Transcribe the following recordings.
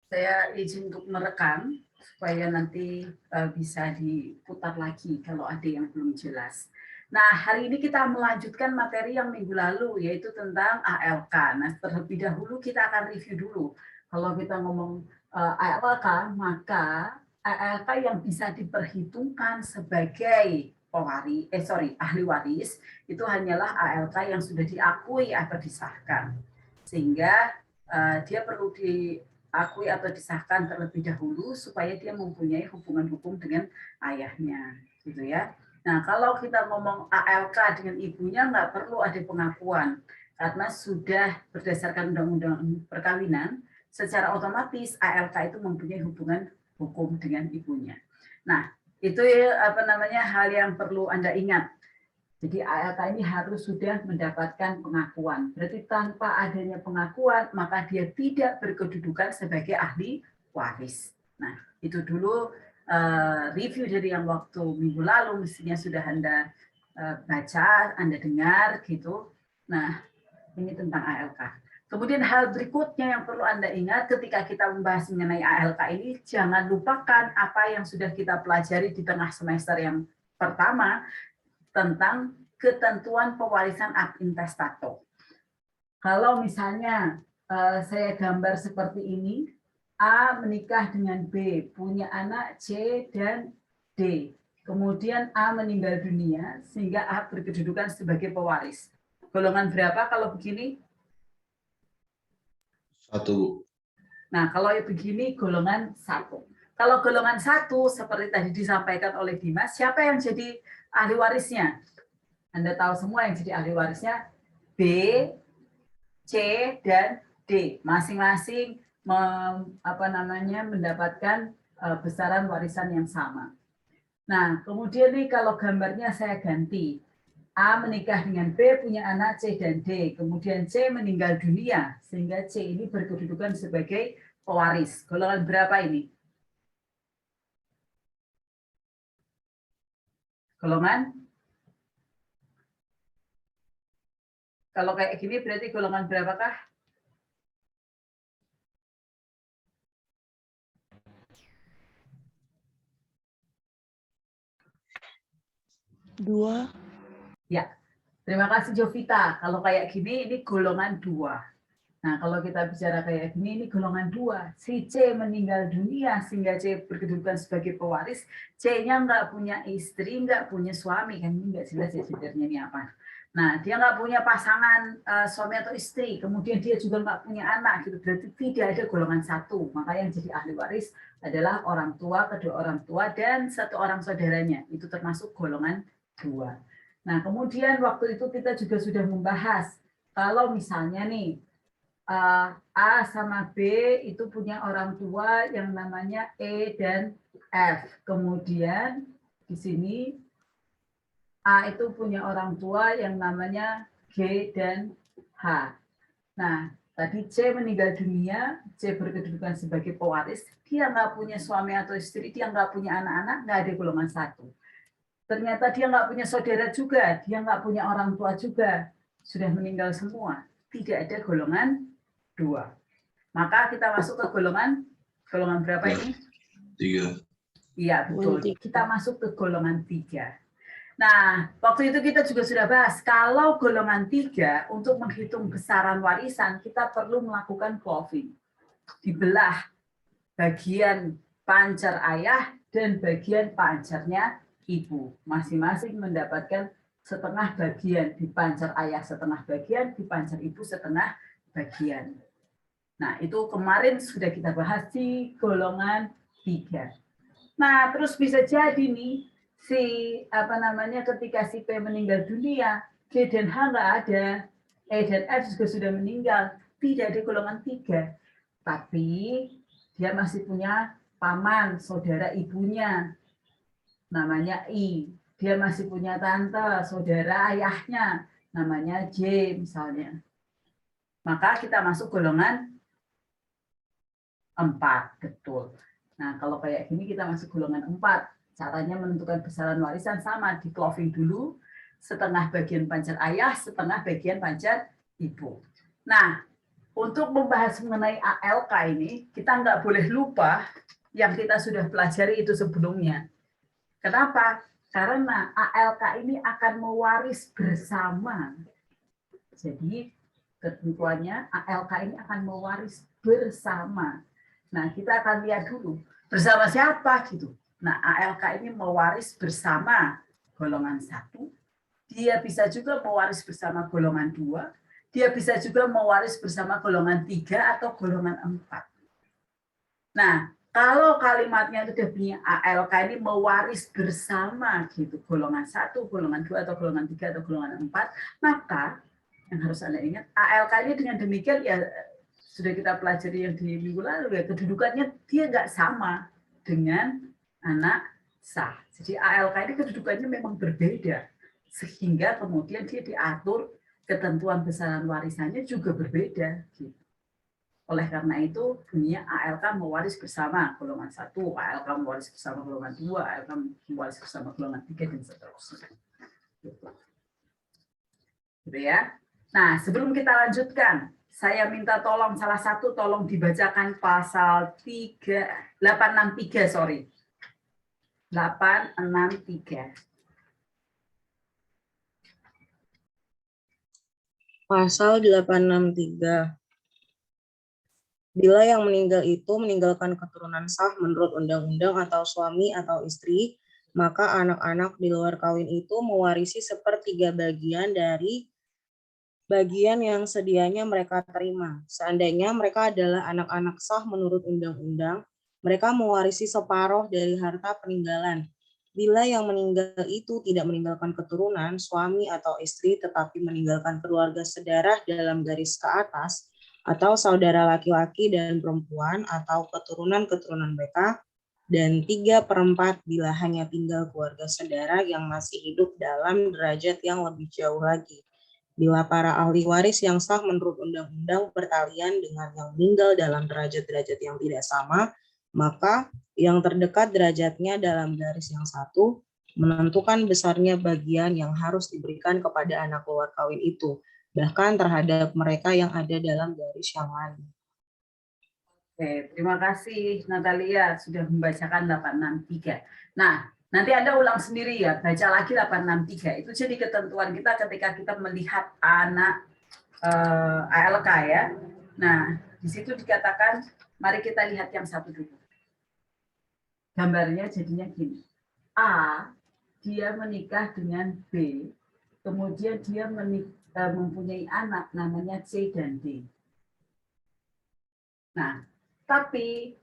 Saya izin untuk merekam supaya nanti bisa diputar lagi kalau ada yang belum jelas. Nah, hari ini kita melanjutkan materi yang minggu lalu, yaitu tentang ALK. Nah, terlebih dahulu kita akan review dulu. Kalau kita ngomong ALK, maka ALK yang bisa diperhitungkan sebagai ahli waris itu hanyalah ALK yang sudah diakui atau disahkan. Sehingga dia perlu diakui atau disahkan terlebih dahulu supaya dia mempunyai hubungan hukum dengan ayahnya, gitu ya. Nah, kalau kita ngomong ALK dengan ibunya nggak perlu ada pengakuan karena sudah berdasarkan undang-undang perkawinan, secara otomatis ALK itu mempunyai hubungan hukum dengan ibunya. Nah, itu hal yang perlu Anda ingat. Jadi ALK ini harus sudah mendapatkan pengakuan. Berarti tanpa adanya pengakuan, maka dia tidak berkedudukan sebagai ahli waris. Nah, itu dulu review dari yang waktu minggu lalu, mestinya sudah Anda baca, Anda dengar gitu. Nah, ini tentang ALK. Kemudian hal berikutnya yang perlu Anda ingat ketika kita membahas mengenai ALK ini, jangan lupakan apa yang sudah kita pelajari di tengah semester yang pertama, tentang ketentuan pewarisan ad intestato. Kalau misalnya saya gambar seperti ini, A menikah dengan B, punya anak C dan D. Kemudian A meninggal dunia, sehingga A berkedudukan sebagai pewaris. Golongan berapa kalau begini? 1. Nah, kalau begini golongan 1. Kalau golongan 1, seperti tadi disampaikan oleh Dimas, siapa yang jadi ahli warisnya? Anda tahu semua yang jadi ahli warisnya B, C, dan D. Masing-masing mendapatkan besaran warisan yang sama. Nah, kemudian nih kalau gambarnya saya ganti. A menikah dengan B, punya anak C dan D. Kemudian C meninggal dunia, sehingga C ini berkedudukan sebagai pewaris. Golongan berapa ini? Golongan? Kalau kayak gini berarti golongan berapakah? 2. Ya, terima kasih Jovita. Kalau kayak gini, ini golongan 2. Nah, kalau kita bicara kayak gini, ini golongan 2. Si C meninggal dunia sehingga C berkedudukan sebagai pewaris. C-nya nggak punya istri, nggak punya suami. Kan ini nggak jelas ya sebenarnya ini apa. Nah, dia nggak punya pasangan suami atau istri. Kemudian dia juga nggak punya anak. Gitu. Berarti tidak ada golongan 1. Maka yang jadi ahli waris adalah orang tua, kedua orang tua, dan satu orang saudaranya. Itu termasuk golongan 2. Nah, kemudian waktu itu kita juga sudah membahas. Kalau misalnya nih, A sama B itu punya orang tua yang namanya E dan F. Kemudian di sini A itu punya orang tua yang namanya G dan H. Nah, tadi C meninggal dunia, C berkedudukan sebagai pewaris, dia nggak punya suami atau istri, dia nggak punya anak-anak, nggak ada golongan 1. Ternyata dia nggak punya saudara juga, dia nggak punya orang tua juga, sudah meninggal semua. Tidak ada golongan 2. Maka kita masuk ke golongan berapa ini? 3. Iya, betul. Kita masuk ke golongan 3. Nah, waktu itu kita juga sudah bahas, kalau golongan 3, untuk menghitung besaran warisan, kita perlu melakukan cloving. Dibelah bagian pancer ayah dan bagian pancernya ibu. Masing-masing mendapatkan setengah bagian, di pancer ayah setengah bagian, di pancer ibu setengah bagian. Nah, itu kemarin sudah kita bahas di golongan 3. Nah, terus bisa jadi nih, ketika si P meninggal dunia, G dan H nggak ada, E dan F juga sudah meninggal, tidak ada golongan 3. Tapi dia masih punya paman, saudara ibunya, namanya I. Dia masih punya tante, saudara ayahnya, namanya J misalnya. Maka kita masuk golongan 4, betul. Nah, kalau kayak gini kita masuk golongan 4. Caranya menentukan besaran warisan sama, di cloving dulu, setengah bagian pancer ayah, setengah bagian pancer ibu. Nah, untuk membahas mengenai ALK ini, kita nggak boleh lupa yang kita sudah pelajari itu sebelumnya. Kenapa? Karena ALK ini akan mewaris bersama. Jadi ketentuannya ALK ini akan mewaris bersama. Nah, kita akan lihat dulu bersama siapa gitu. Nah, ALK ini mewaris bersama golongan 1. Dia bisa juga mewaris bersama golongan 2. Dia bisa juga mewaris bersama golongan 3 atau golongan 4. Nah, kalau kalimatnya itu dia punya ALK ini mewaris bersama gitu, golongan 1, golongan 2, atau golongan 3, atau golongan 4, maka yang harus Anda ingat, ALK ini dengan demikian ya sudah kita pelajari yang di minggu lalu ya, kedudukannya dia nggak sama dengan anak sah. Jadi ALK ini kedudukannya memang berbeda, sehingga kemudian dia diatur ketentuan besaran warisannya juga berbeda. Gitu. Oleh karena itu, bunyinya ALK mewaris bersama golongan 1, ALK mewaris bersama golongan 2, ALK mewaris bersama golongan 3, dan seterusnya. Gitu ya. Nah, sebelum kita lanjutkan, saya minta tolong salah satu tolong dibacakan pasal 863, sorry. 863. Pasal 863. Bila yang meninggal itu meninggalkan keturunan sah menurut undang-undang atau suami atau istri, maka anak-anak di luar kawin itu mewarisi 1/3 bagian dari bagian yang sedianya mereka terima. Seandainya mereka adalah anak-anak sah menurut undang-undang, mereka mewarisi separuh dari harta peninggalan. Bila yang meninggal itu tidak meninggalkan keturunan, suami atau istri, tetapi meninggalkan keluarga sedarah dalam garis ke atas, atau saudara laki-laki dan perempuan, atau keturunan-keturunan mereka, dan 3/4 bila hanya tinggal keluarga saudara yang masih hidup dalam derajat yang lebih jauh lagi. Bila para ahli waris yang sah menurut undang-undang bertalian dengan yang meninggal dalam derajat-derajat yang tidak sama, maka yang terdekat derajatnya dalam garis yang satu menentukan besarnya bagian yang harus diberikan kepada anak luar kawin itu, bahkan terhadap mereka yang ada dalam garis yang lain. Oke, terima kasih Natalia sudah membacakan 863. Nah, nanti Anda ulang sendiri ya, baca lagi 863. Itu jadi ketentuan kita ketika kita melihat anak ALK ya. Nah, di situ dikatakan, mari kita lihat yang satu dulu. Gambarnya jadinya gini. A, dia menikah dengan B, kemudian dia mempunyai anak namanya C dan D. Nah, tapi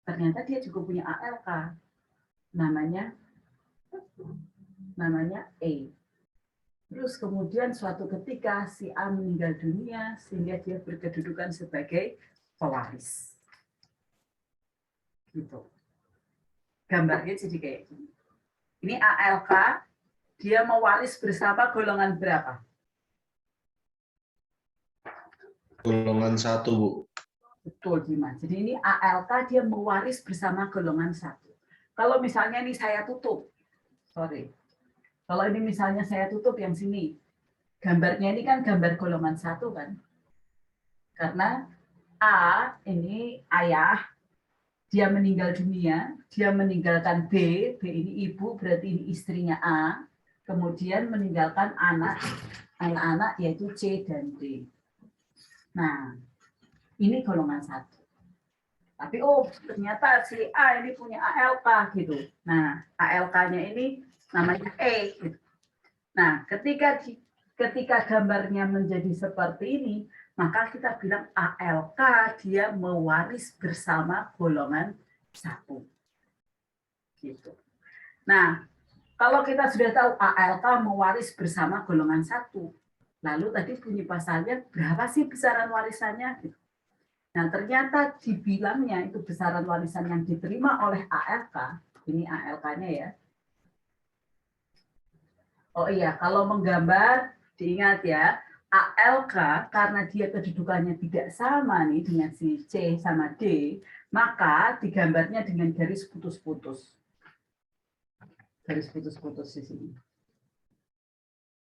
ternyata dia juga punya ALK, namanya E. Terus kemudian suatu ketika si A meninggal dunia sehingga dia berkedudukan sebagai pewaris. Gitu. Gambarnya jadi kayak gini. Ini ALK, dia mewaris bersama golongan berapa? Golongan 1, Bu. Betul, Dimas. Jadi ini ALK dia mewaris bersama golongan 1. Kalau misalnya ini saya tutup, sorry. Kalau ini misalnya saya tutup yang sini, gambarnya ini kan gambar golongan 1 kan? Karena A ini ayah, dia meninggal dunia, dia meninggalkan B, B ini ibu, berarti ini istrinya A, kemudian meninggalkan anak-anak yaitu C dan D. Nah, ini golongan 1. Tapi ternyata si A ini punya ALK gitu. Nah, ALK-nya ini namanya E gitu. Nah, ketika gambarnya menjadi seperti ini, maka kita bilang ALK dia mewaris bersama golongan 1. Gitu. Nah, kalau kita sudah tahu ALK mewaris bersama golongan 1, lalu tadi bunyi pasalnya berapa sih besaran warisannya? Gitu. Nah, ternyata dibilangnya itu besaran warisan yang diterima oleh ALK, ini ALK-nya ya. Oh iya, kalau menggambar, diingat ya, ALK karena dia kedudukannya tidak sama nih dengan si C sama D, maka digambarnya dengan garis putus-putus. Garis putus-putus di sini.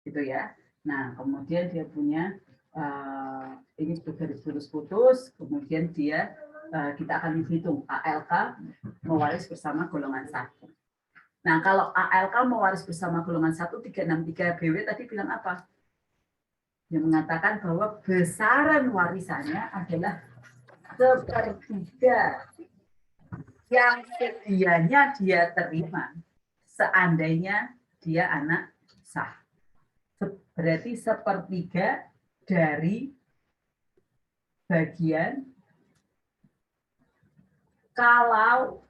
Gitu ya. Nah, kemudian dia punya ini garis putus, kemudian dia kita akan menghitung ALK mewaris bersama golongan 1. Nah, kalau ALK mewaris bersama golongan 1, 363 BW tadi bilang apa? Dia mengatakan bahwa besaran warisannya adalah sepertiga yang sedianya dia terima seandainya dia anak sah. Berarti sepertiga dari bagian kalau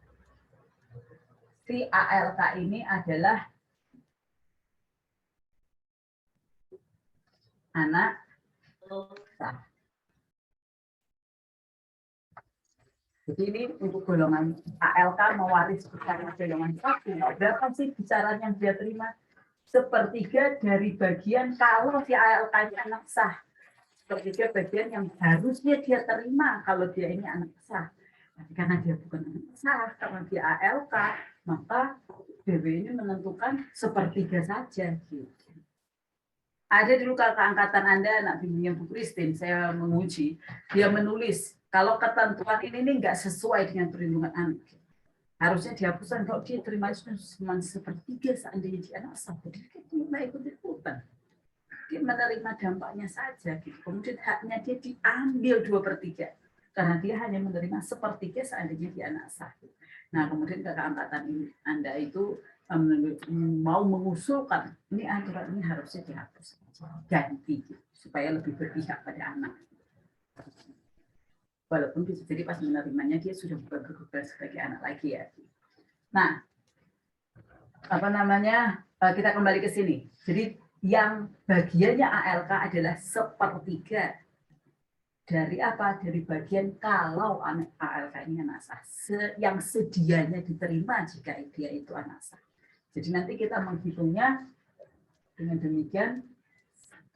si ALK ini adalah anak sah. Jadi ini untuk golongan ALK mewaris bersama golongan 1. Berapa sih besaran yang dia terima? Sepertiga dari bagian kalau si ALK ini anak sah. Sepertiga bagian yang harusnya dia terima kalau dia ini anak sah. Tapi karena dia bukan anak sah, karena dia ALK, maka BW ini menentukan sepertiga saja. Gitu. Ada dulu kakak angkatan Anda, anak bimbingnya Bu Christine, saya menguji, dia menulis, kalau ketentuan ini nggak sesuai dengan perlindungan anak. Harusnya dihapuskan kalau dia terima cuma sepertiga seandainya dia anak sah. Jadi dia nggak ikut-ikutan. Dia menerima dampaknya saja. Gitu. Kemudian haknya dia diambil 2/3. Karena dia hanya menerima sepertiga seandainya dia anak sah. Nah, kemudian kakak angkatan Anda itu mau mengusulkan, ini aturan ini harusnya dihapus. Ganti, supaya lebih berpihak pada anak. Walaupun bisa jadi pas menerimanya dia sudah bukan berguna sebagai anak lagi ya. Nah, apa namanya? Kita kembali ke sini. Jadi yang bagiannya ALK adalah sepertiga dari apa? Dari bagian kalau anak ALK ini anak sah, yang sedianya diterima jika dia itu anak sah. Jadi nanti kita menghitungnya dengan demikian.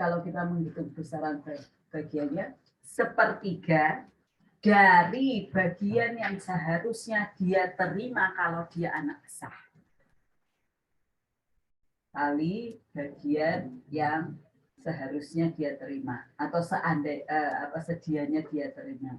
Kalau kita menghitung besaran bagiannya sepertiga dari bagian yang seharusnya dia terima kalau dia anak sah. Kali bagian yang seharusnya dia terima atau sedianya dia terima.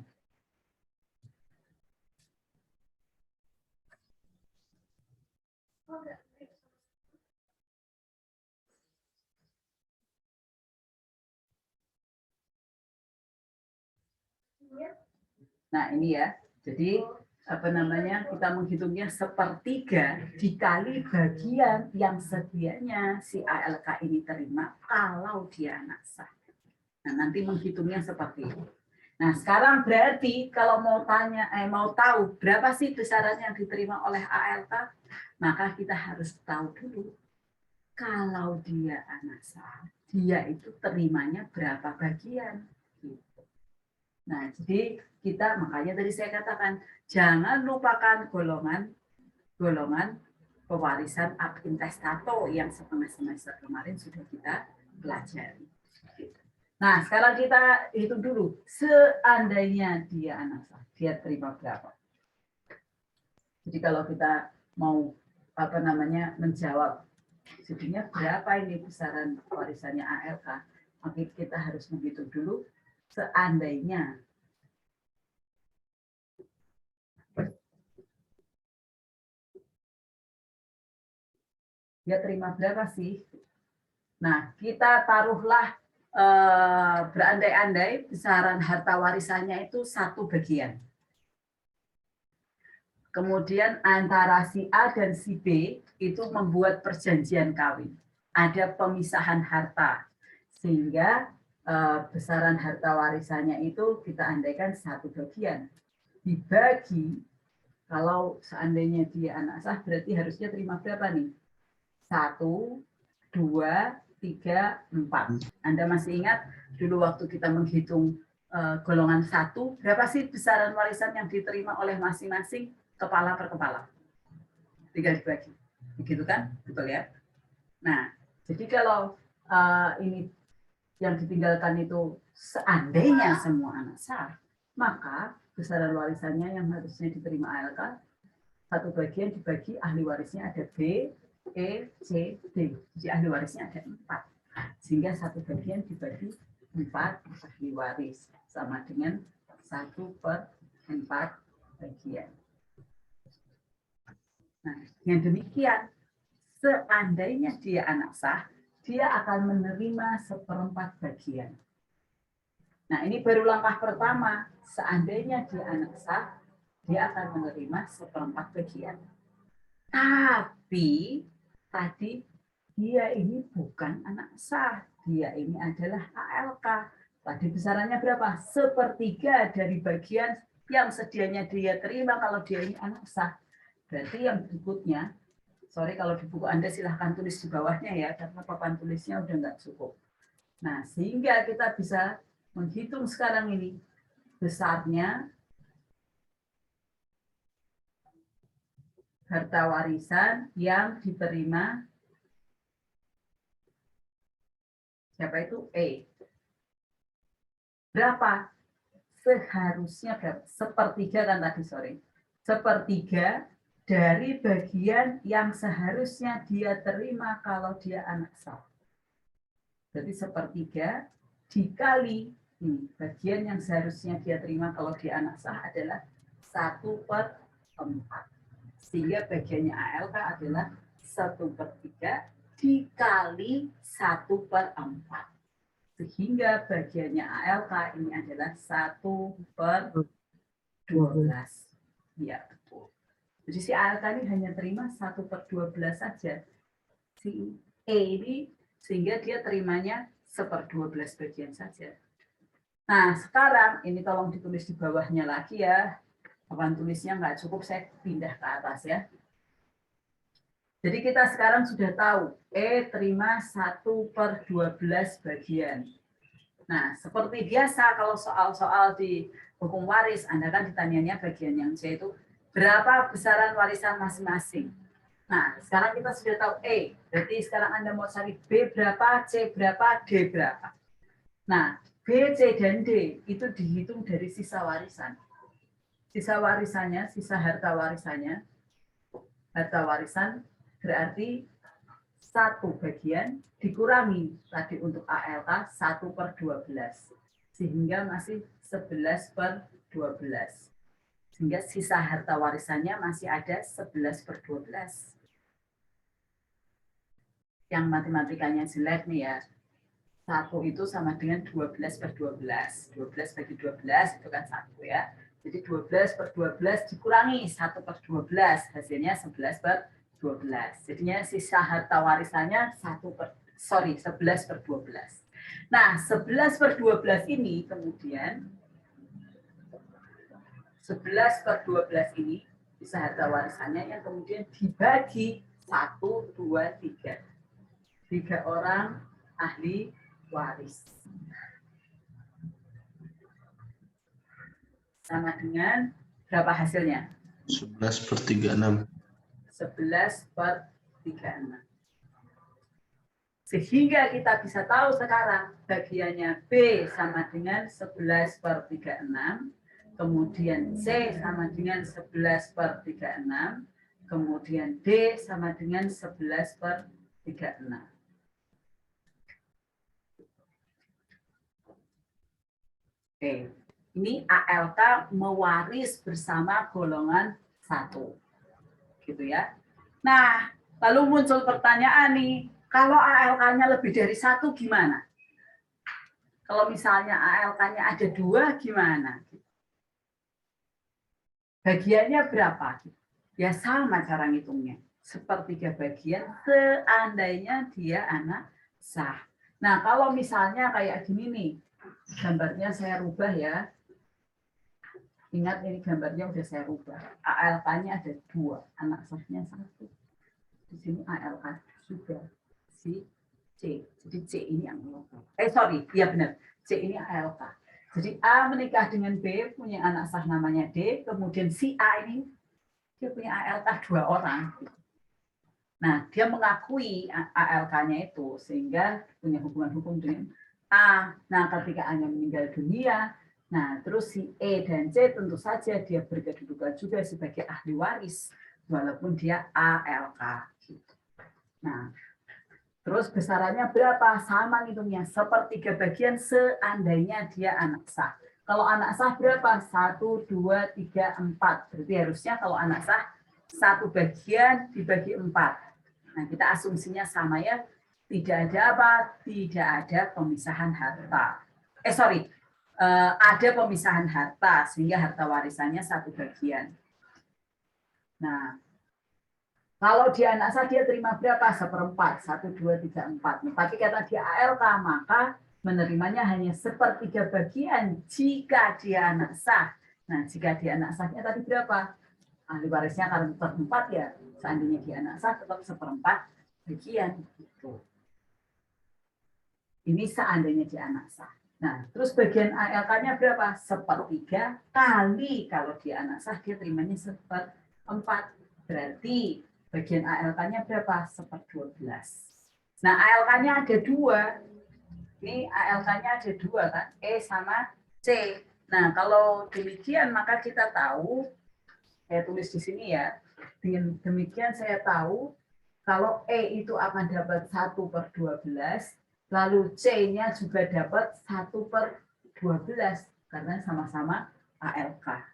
Nah, ini ya. Jadi apa namanya? Kita menghitungnya sepertiga dikali bagian yang sedianya si ALK ini terima kalau dia anak sah. Nah, nanti menghitungnya seperti itu. Nah, sekarang berarti kalau mau tahu berapa sih besaran yang diterima oleh ALK, maka kita harus tahu dulu kalau dia anak sah, dia itu terimanya berapa bagian. Nah, jadi kita makanya tadi saya katakan jangan lupakan golongan pewarisan ab intestato yang setengah semester kemarin sudah kita pelajari. Nah, sekarang kita hitung dulu. Seandainya dia anak sah, dia terima berapa? Jadi kalau kita mau menjawab jadinya berapa ini besaran warisannya ALK, maka kita harus menghitung dulu seandainya dia terima berapa sih? Nah, kita taruhlah berandai-andai besaran harta warisannya itu 1 bagian. Kemudian antara si A dan si B itu membuat perjanjian kawin. Ada pemisahan harta. Sehingga besaran harta warisannya itu kita andaikan 1 bagian. Dibagi, kalau seandainya dia anak sah berarti harusnya terima berapa nih? 1, 2, 3, 4. Anda masih ingat dulu waktu kita menghitung golongan 1, berapa sih besaran warisan yang diterima oleh masing-masing kepala per kepala? 3 dibagi. Begitu kan? Betul ya? Nah, jadi kalau ini yang ditinggalkan itu seandainya semua anak sah, maka besaran warisannya yang harusnya diterima ALK 1 bagian dibagi ahli warisnya ada B, E, C, D. Jadi ahli warisnya ada 4. Sehingga satu bagian dibagi 4 ahli waris. Sama dengan 1/4 bagian. Nah, yang demikian, seandainya dia anak sah, dia akan menerima 1/4 bagian. Nah, ini baru langkah pertama. Seandainya dia anak sah, dia akan menerima 1/4 bagian. Tapi tadi dia ini bukan anak sah. Dia ini adalah ALK. Tadi besarannya berapa? 1/3 dari bagian yang sedianya dia terima kalau dia ini anak sah. Berarti yang berikutnya, sorry kalau di buku Anda silahkan tulis di bawahnya ya, karena papan tulisnya udah nggak cukup. Nah, sehingga kita bisa menghitung sekarang ini besarnya harta warisan yang diterima siapa itu? E. Berapa? Seharusnya berapa? 1/3 kan tadi sore. 1/3 dari bagian yang seharusnya dia terima kalau dia anak sah. Jadi 1/3 dikali ini, bagian yang seharusnya dia terima kalau dia anak sah adalah 1/4. Sehingga bagiannya ALK adalah 1/3 dikali 1/4. Sehingga bagiannya ALK ini adalah 1/12. Ya, betul. Jadi si ALK ini hanya terima 1/12 saja. Si E ini sehingga dia terimanya 1/12 bagian saja. Nah, sekarang ini tolong ditulis di bawahnya lagi ya. Papan tulisnya nggak cukup, saya pindah ke atas ya. Jadi kita sekarang sudah tahu E terima 1/12 bagian. Nah, seperti biasa kalau soal-soal di hukum waris, Anda kan ditanyanya bagian yang C itu berapa besaran warisan masing-masing. Nah, sekarang kita sudah tahu E. Berarti sekarang Anda mau cari B berapa, C berapa, D berapa. Nah, B, C, dan D itu dihitung dari sisa warisan. Sisa warisannya, sisa harta warisan berarti 1 bagian dikurangi tadi untuk ALK 1/12. Sehingga masih 11/12. Sehingga sisa harta warisannya masih ada 11/12. Yang matematikanya jelek nih ya. 1 itu sama dengan 12/12. 12 bagi 12 itu kan 1 ya. Jadi 12/12 dikurangi 1/12. Hasilnya 11/12. Jadinya sisa harta warisannya 11/12. Nah, 11/12 ini kemudian 11/12 ini sisa harta warisannya yang kemudian dibagi 1, 2, 3. 3 orang ahli waris. Sama dengan berapa hasilnya? 11/36. 11/36. Sehingga kita bisa tahu sekarang bagiannya B sama dengan 11/36, kemudian C sama dengan 11/36, kemudian D sama dengan 11/36. Oke, ini ALK mewaris bersama golongan 1. Gitu ya. Nah, lalu muncul pertanyaan nih, kalau ALK-nya lebih dari 1 gimana? Kalau misalnya ALK-nya ada 2 gimana? Bagiannya berapa? Ya sama cara ngitungnya. 1/3 bagian seandainya dia anak sah. Nah, kalau misalnya kayak gini nih, gambarnya saya rubah ya. Ingat ini gambarnya udah saya rubah. ALK-nya ada 2, anak sahnya 1. Di sini ALK juga si C. Jadi C ini yang iya benar. C ini ALK. Jadi A menikah dengan B, punya anak sah namanya D, kemudian si A ini dia punya ALK 2 orang. Nah, dia mengakui ALK-nya itu sehingga punya hubungan hukum dengan A. Nah, ketika A-nya meninggal dunia, nah terus si E dan C tentu saja dia berkedudukan juga sebagai ahli waris walaupun dia ALK. Nah, Terus besarannya berapa? Sama ngitungnya, 1/3 bagian seandainya dia anak sah. Kalau anak sah berapa? 1, 2, 3, 4. Berarti harusnya kalau anak sah 1 bagian dibagi 4. Nah, kita asumsinya sama ya. Tidak ada apa? Tidak ada pemisahan harta. Ada pemisahan harta, sehingga harta warisannya 1 bagian. Nah, kalau dia anak sah, dia terima berapa? 1/4. 1, 2, 3, 4. Tapi karena dia ALK, maka menerimanya hanya 1/3 bagian jika dia anak sah. Nah, jika dia anak sahnya tadi berapa? Ahli warisnya karena tetap 4 ya. Seandainya dia anak sah, tetap 1/4 bagian. Gitu. Ini seandainya dia anak sah. Nah, terus bagian ALK-nya berapa? 1/3 kali kalau dia anak sah, dia terimanya 1/4. Berarti bagian ALK-nya berapa? 1/12. Nah, ALK-nya ada 2. Ini ALK-nya ada 2 kan? E sama C. Nah, kalau demikian maka kita tahu, saya tulis di sini ya, dengan demikian saya tahu kalau E itu akan dapat 1/12, lalu C-nya juga dapat 1/12 karena sama-sama ALK.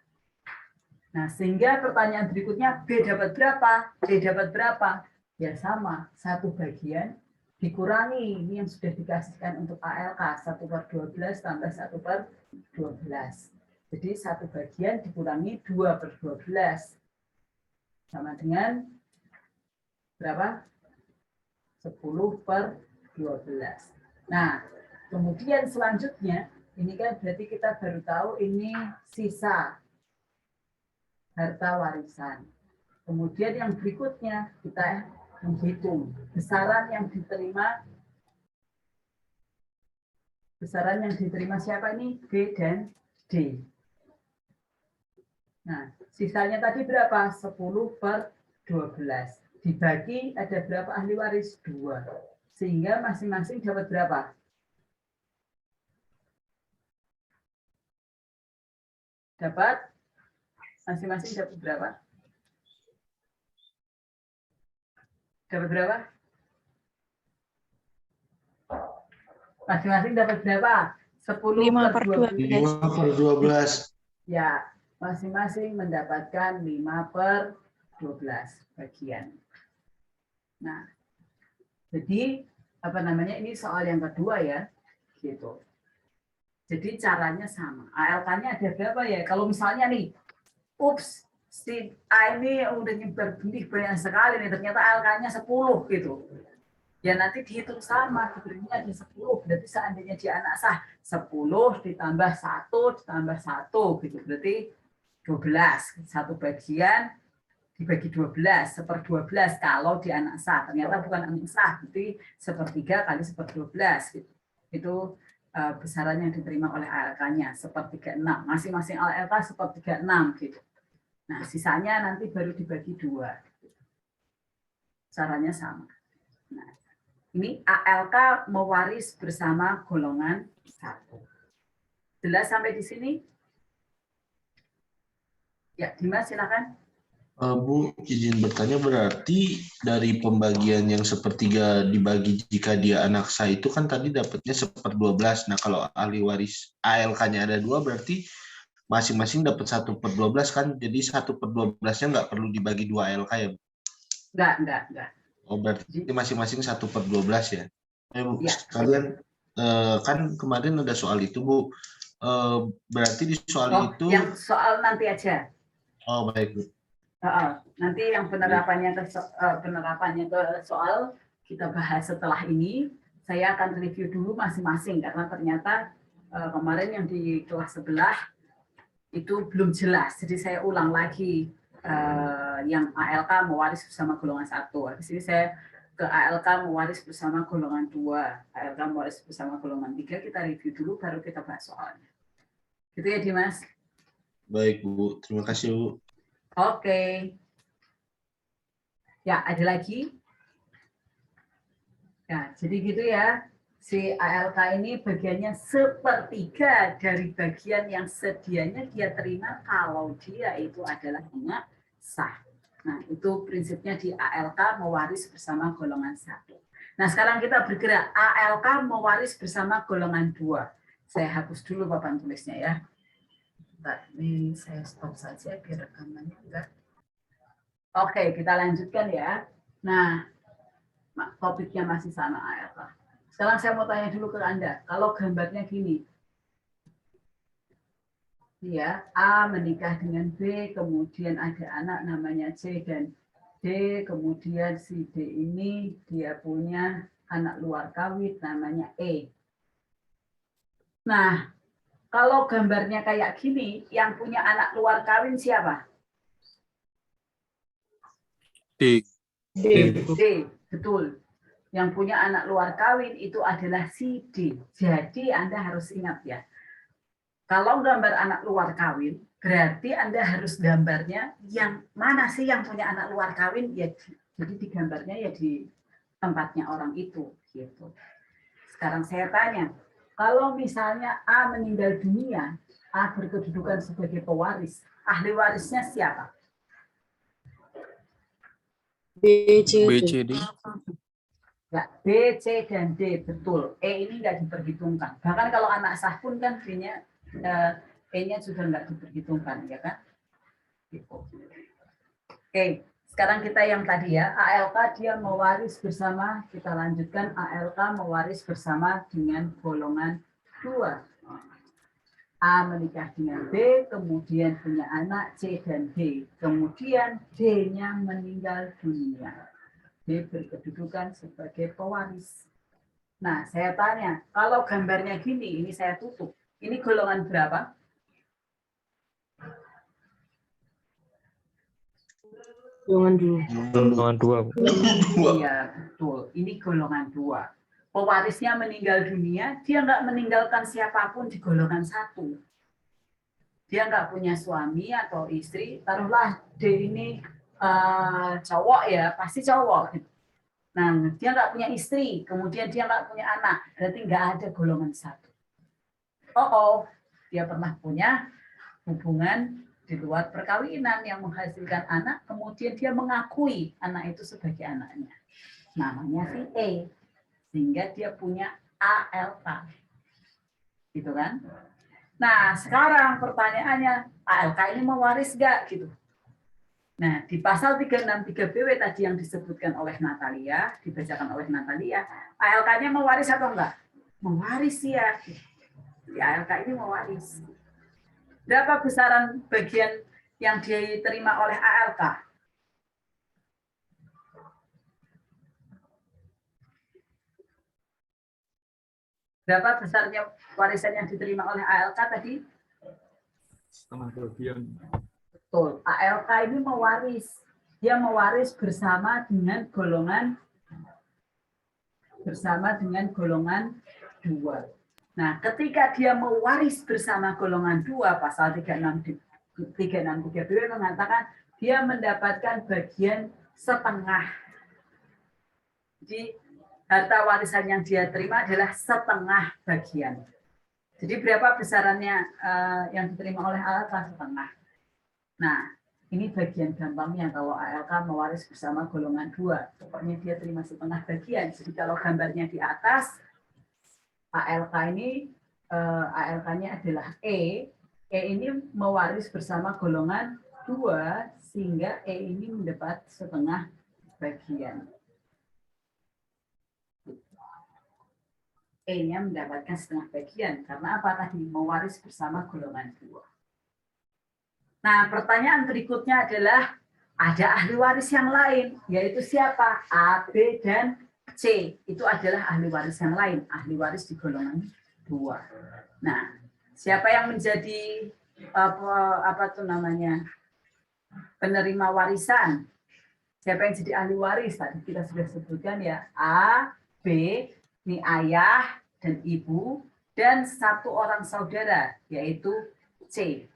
Nah, sehingga pertanyaan berikutnya, B dapat berapa? D dapat berapa? Ya sama, 1 bagian dikurangi ini yang sudah dikasihkan untuk ALK, 1/12 tambah 1/12. Jadi 1 bagian dikurangi 2/12. Sama dengan berapa? 10/12. Nah, kemudian selanjutnya, ini kan berarti kita baru tahu ini sisa harta warisan. Kemudian yang berikutnya kita menghitung besaran yang diterima. Besaran yang diterima siapa ini? B dan D. Nah, sisanya tadi berapa? 10/12. Dibagi ada berapa ahli waris? 2. Sehingga masing-masing dapat berapa? Dapat? Masing-masing dapat berapa? Dapat berapa? Masing-masing dapat berapa? 10/12. 5/12. Ya, masing-masing mendapatkan 5/12 bagian. Nah, jadi apa namanya, ini soal yang kedua ya, gitu. Jadi caranya sama. ALK-nya ada berapa ya? Kalau misalnya nih, ups, si A ini udah nyebar benih banyak sekali nih, ternyata ALK-nya 10 gitu. Ya nanti dihitung sama, diberinya ada 10, berarti seandainya dia anak sah 10 ditambah 1 ditambah 1 gitu, berarti 12. 1 bagian dibagi 12, 1/12 kalau dia anak sah. Ternyata bukan anak sah, jadi 1/3 kali 1/12 gitu. Itu besaran yang diterima oleh ALK-nya 1/36. Masing-masing ALK 1/36 gitu. Nah, sisanya nanti baru dibagi 2. Caranya sama. Nah, ini ALK mewaris bersama golongan 1. Jelas sampai di sini? Ya, Dimas silakan. Bu, izin bertanya, berarti dari pembagian yang 1/3 dibagi jika dia anak sah itu kan tadi dapatnya 1/12. Nah, kalau ahli waris ALK-nya ada 2, berarti masing-masing dapat 1/12 kan? Jadi 1/12-nya nggak perlu dibagi 2 ALK ya, Bu? Enggak. Oh, berarti masing-masing 1/12 ya? Bu, Ya. sekalian kan kemarin ada soal itu, Bu. Berarti di soal itu... Yang soal nanti aja. Oh, baik, Bu. Nanti yang penerapannya ke soal kita bahas setelah ini. Saya akan review dulu masing-masing karena ternyata kemarin yang di kelas sebelah itu belum jelas. Jadi saya ulang lagi yang ALK mewaris bersama golongan 1. Habis ini saya ke ALK mewaris bersama golongan 2, ALK mewaris bersama golongan 3. Kita review dulu baru kita bahas soalnya. Gitu ya, Dimas? Baik, Bu. Terima kasih, Bu. Oke. Ya, ada lagi? Ya, jadi gitu ya. Si ALK ini bagiannya 1/3 dari bagian yang sedianya dia terima kalau dia itu adalah anak sah. Nah, itu prinsipnya di ALK mewaris bersama golongan 1. Nah, sekarang kita bergerak. ALK mewaris bersama golongan 2. Saya hapus dulu papan tulisnya ya. Ini saya stop saja biar rekamannya enggak. Oke, kita lanjutkan ya. Nah, topiknya masih sama ALK. Sekarang saya mau tanya dulu ke Anda. Kalau gambarnya gini. Ya, A menikah dengan B, kemudian ada anak namanya C dan D, kemudian si D ini dia punya anak luar kawin namanya E. Nah, kalau gambarnya kayak gini, yang punya anak luar kawin siapa? D. D, betul. Yang punya anak luar kawin itu adalah si D. Jadi Anda harus ingat ya, kalau gambar anak luar kawin, berarti Anda harus gambarnya yang mana sih yang punya anak luar kawin? Ya, jadi di gambarnya ya di tempatnya orang itu. Gitu. Sekarang saya tanya, kalau misalnya A meninggal dunia, A berkedudukan sebagai pewaris, ahli warisnya siapa? B, C, D. Ya, B, C, dan D, betul. E ini nggak diperhitungkan. Bahkan kalau anak sah pun kan B-nya E-nya sudah nggak diperhitungkan, ya kan? Gitu. Oke, sekarang kita yang tadi ya, ALK dia mewaris bersama, kita lanjutkan, ALK mewaris bersama dengan golongan 2. A menikah dengan B, kemudian punya anak C dan D. Kemudian D-nya meninggal dunia. D berkedudukan sebagai pewaris. Nah, saya tanya, kalau gambarnya gini, ini saya tutup. Ini golongan berapa? Golongan 2. Iya, betul. Ini golongan 2. Pewarisnya meninggal dunia, dia nggak meninggalkan siapapun di golongan 1. Dia nggak punya suami atau istri, taruhlah D ini cowok ya, pasti cowok. Nah, dia nggak punya istri, kemudian dia nggak punya anak, berarti nggak ada golongan 1. Dia pernah punya hubungan di luar perkawinan yang menghasilkan anak, kemudian dia mengakui anak itu sebagai anaknya. Namanya si E, sehingga dia punya ALK. Gitu kan? Nah, sekarang pertanyaannya, ALK ini mewaris nggak? Gitu. Nah, di pasal 363 BW tadi yang disebutkan oleh Natalia, dibacakan oleh Natalia, ALK-nya mewaris atau enggak? Mewaris ya. Si ALK ini mewaris. Berapa besaran bagian yang diterima oleh ALK? Berapa besarnya warisan yang diterima oleh ALK tadi? Setengah bagian. Betul. ALK ini mewaris. Dia mewaris bersama dengan golongan 2. Nah, ketika dia mewaris bersama golongan 2, pasal 363 BW mengatakan dia mendapatkan bagian setengah. Jadi harta warisan yang dia terima adalah setengah bagian. Jadi berapa besarannya yang diterima oleh ALK? Setengah. Nah, ini bagian gampangnya kalau ALK mewaris bersama golongan 2. Pokoknya dia terima setengah bagian. Jadi kalau gambarnya di atas, ALK ini ALK-nya adalah E. E ini mewaris bersama golongan 2 sehingga E ini mendapat setengah bagian. E-nya mendapatkan setengah bagian karena apa tadi? Mewaris bersama golongan 2. Nah, pertanyaan berikutnya adalah ada ahli waris yang lain, yaitu siapa? A, B, dan C. Itu adalah ahli waris yang lain, ahli waris di golongan 2. Nah, siapa yang menjadi penerima warisan? Siapa yang jadi ahli waris? Tadi kita sudah sebutkan ya, A, B, ini ayah dan ibu, dan 1 orang saudara, yaitu C.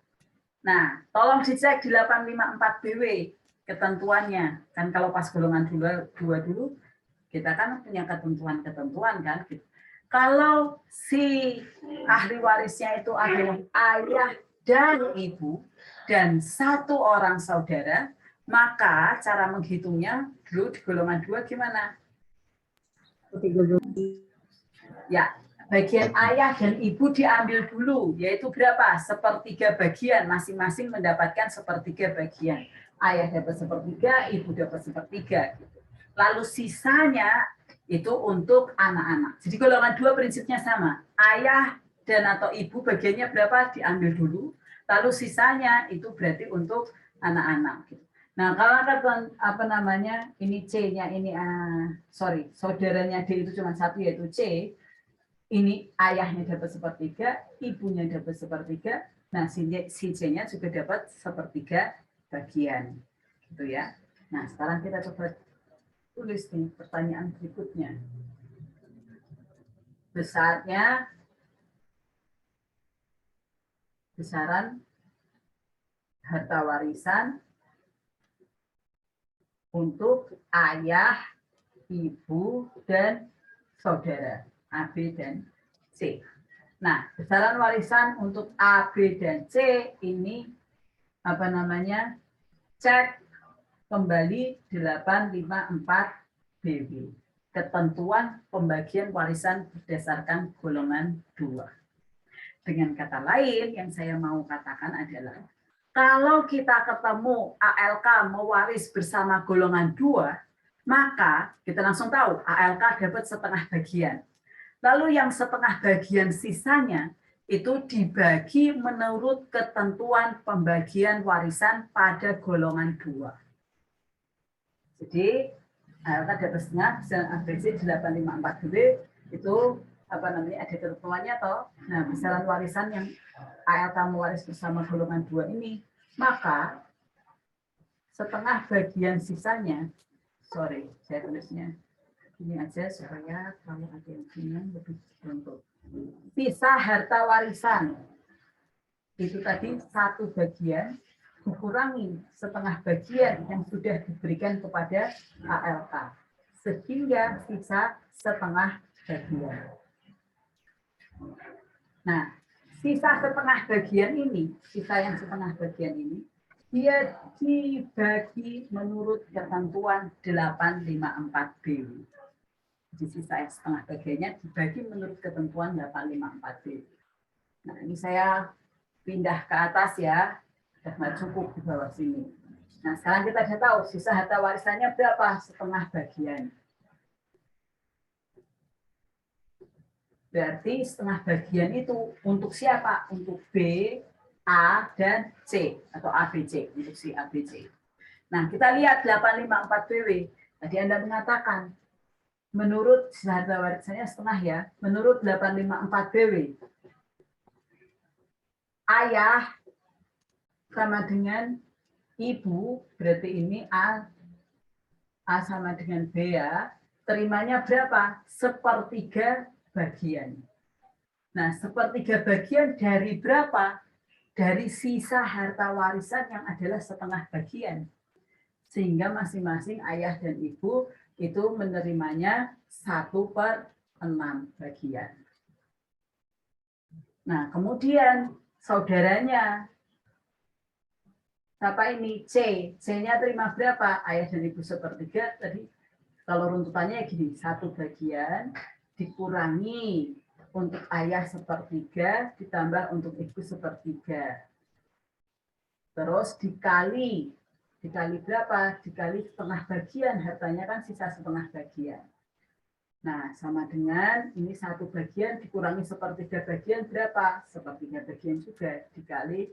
Nah, tolong dicek di 854 BW ketentuannya. Kan kalau pas golongan 2 dulu, kita kan punya ketentuan-ketentuan kan. Kalau si ahli warisnya itu adalah ayah dan ibu dan 1 orang saudara, maka cara menghitungnya dulu di golongan 2 gimana? Ya, bagian ayah dan ibu diambil dulu, yaitu berapa? Sepertiga bagian, masing-masing mendapatkan sepertiga bagian. Ayah dapat sepertiga, ibu dapat sepertiga. Lalu sisanya itu untuk anak-anak. Jadi golongan 2 prinsipnya sama. Ayah dan atau ibu bagiannya berapa diambil dulu, lalu sisanya itu berarti untuk anak-anak. Nah, kalau apa namanya, ini C-nya ini saudaranya D itu cuma satu yaitu C. Ini ayahnya dapat sepertiga, ibunya dapat sepertiga. Nah, si C-nya juga dapat sepertiga bagian. Gitu ya. Nah, sekarang kita coba tulis nih pertanyaan berikutnya. Besaran harta warisan untuk ayah, ibu, dan saudara A, B, dan C. Nah, besaran warisan untuk A, B, dan C ini apa namanya? Cek kembali 854 BW. Ketentuan pembagian warisan berdasarkan golongan 2. Dengan kata lain, yang saya mau katakan adalah, kalau kita ketemu ALK mewaris bersama golongan 2, maka kita langsung tahu ALK dapat setengah bagian. Lalu yang setengah bagian sisanya itu dibagi menurut ketentuan pembagian warisan pada golongan 2. Jadi ALK dapat setengah, ABC 854B itu apa namanya, ada ketentuannya toh. Nah, besaran warisan yang ALK mewaris bersama golongan 2 ini, maka setengah bagian sisanya, saya tulisnya ini aja supaya kalau ada yang bingung lebih contoh. Sisa harta warisan itu tadi satu bagian dikurangi setengah bagian yang sudah diberikan kepada ALK sehingga sisa setengah bagian. Nah, sisa setengah bagian ini, dia dibagi menurut ketentuan 854B. Jadi sisa setengah bagiannya dibagi menurut ketentuan 854B. Nah, ini saya pindah ke atas ya, sudah nggak cukup di bawah sini. Nah, sekarang kita sudah tahu sisa harta warisannya berapa, setengah bagian. Berarti setengah bagian itu untuk siapa? Untuk B, A, dan C atau ABC, untuk si ABC. Nah, kita lihat 854BW. Tadi Anda mengatakan menurut harta warisannya setengah ya, menurut 854BW. Ayah sama dengan ibu, berarti ini A sama dengan B ya, terimanya berapa? Sepertiga bagian. Nah, sepertiga bagian dari berapa? Dari sisa harta warisan yang adalah setengah bagian. Sehingga masing-masing ayah dan ibu itu menerimanya 1/6 bagian. Nah, kemudian saudaranya, siapa ini? C. C-nya terima berapa? Ayah dan ibu sepertiga. Tadi kalau runtutannya gini, 1 bagian dikurangi untuk ayah sepertiga ditambah untuk ibu sepertiga. Terus dikali berapa? Dikali setengah bagian, hartanya kan sisa setengah bagian. Nah, sama dengan ini 1 bagian dikurangi sepertiga bagian berapa? Sepertiga bagian juga dikali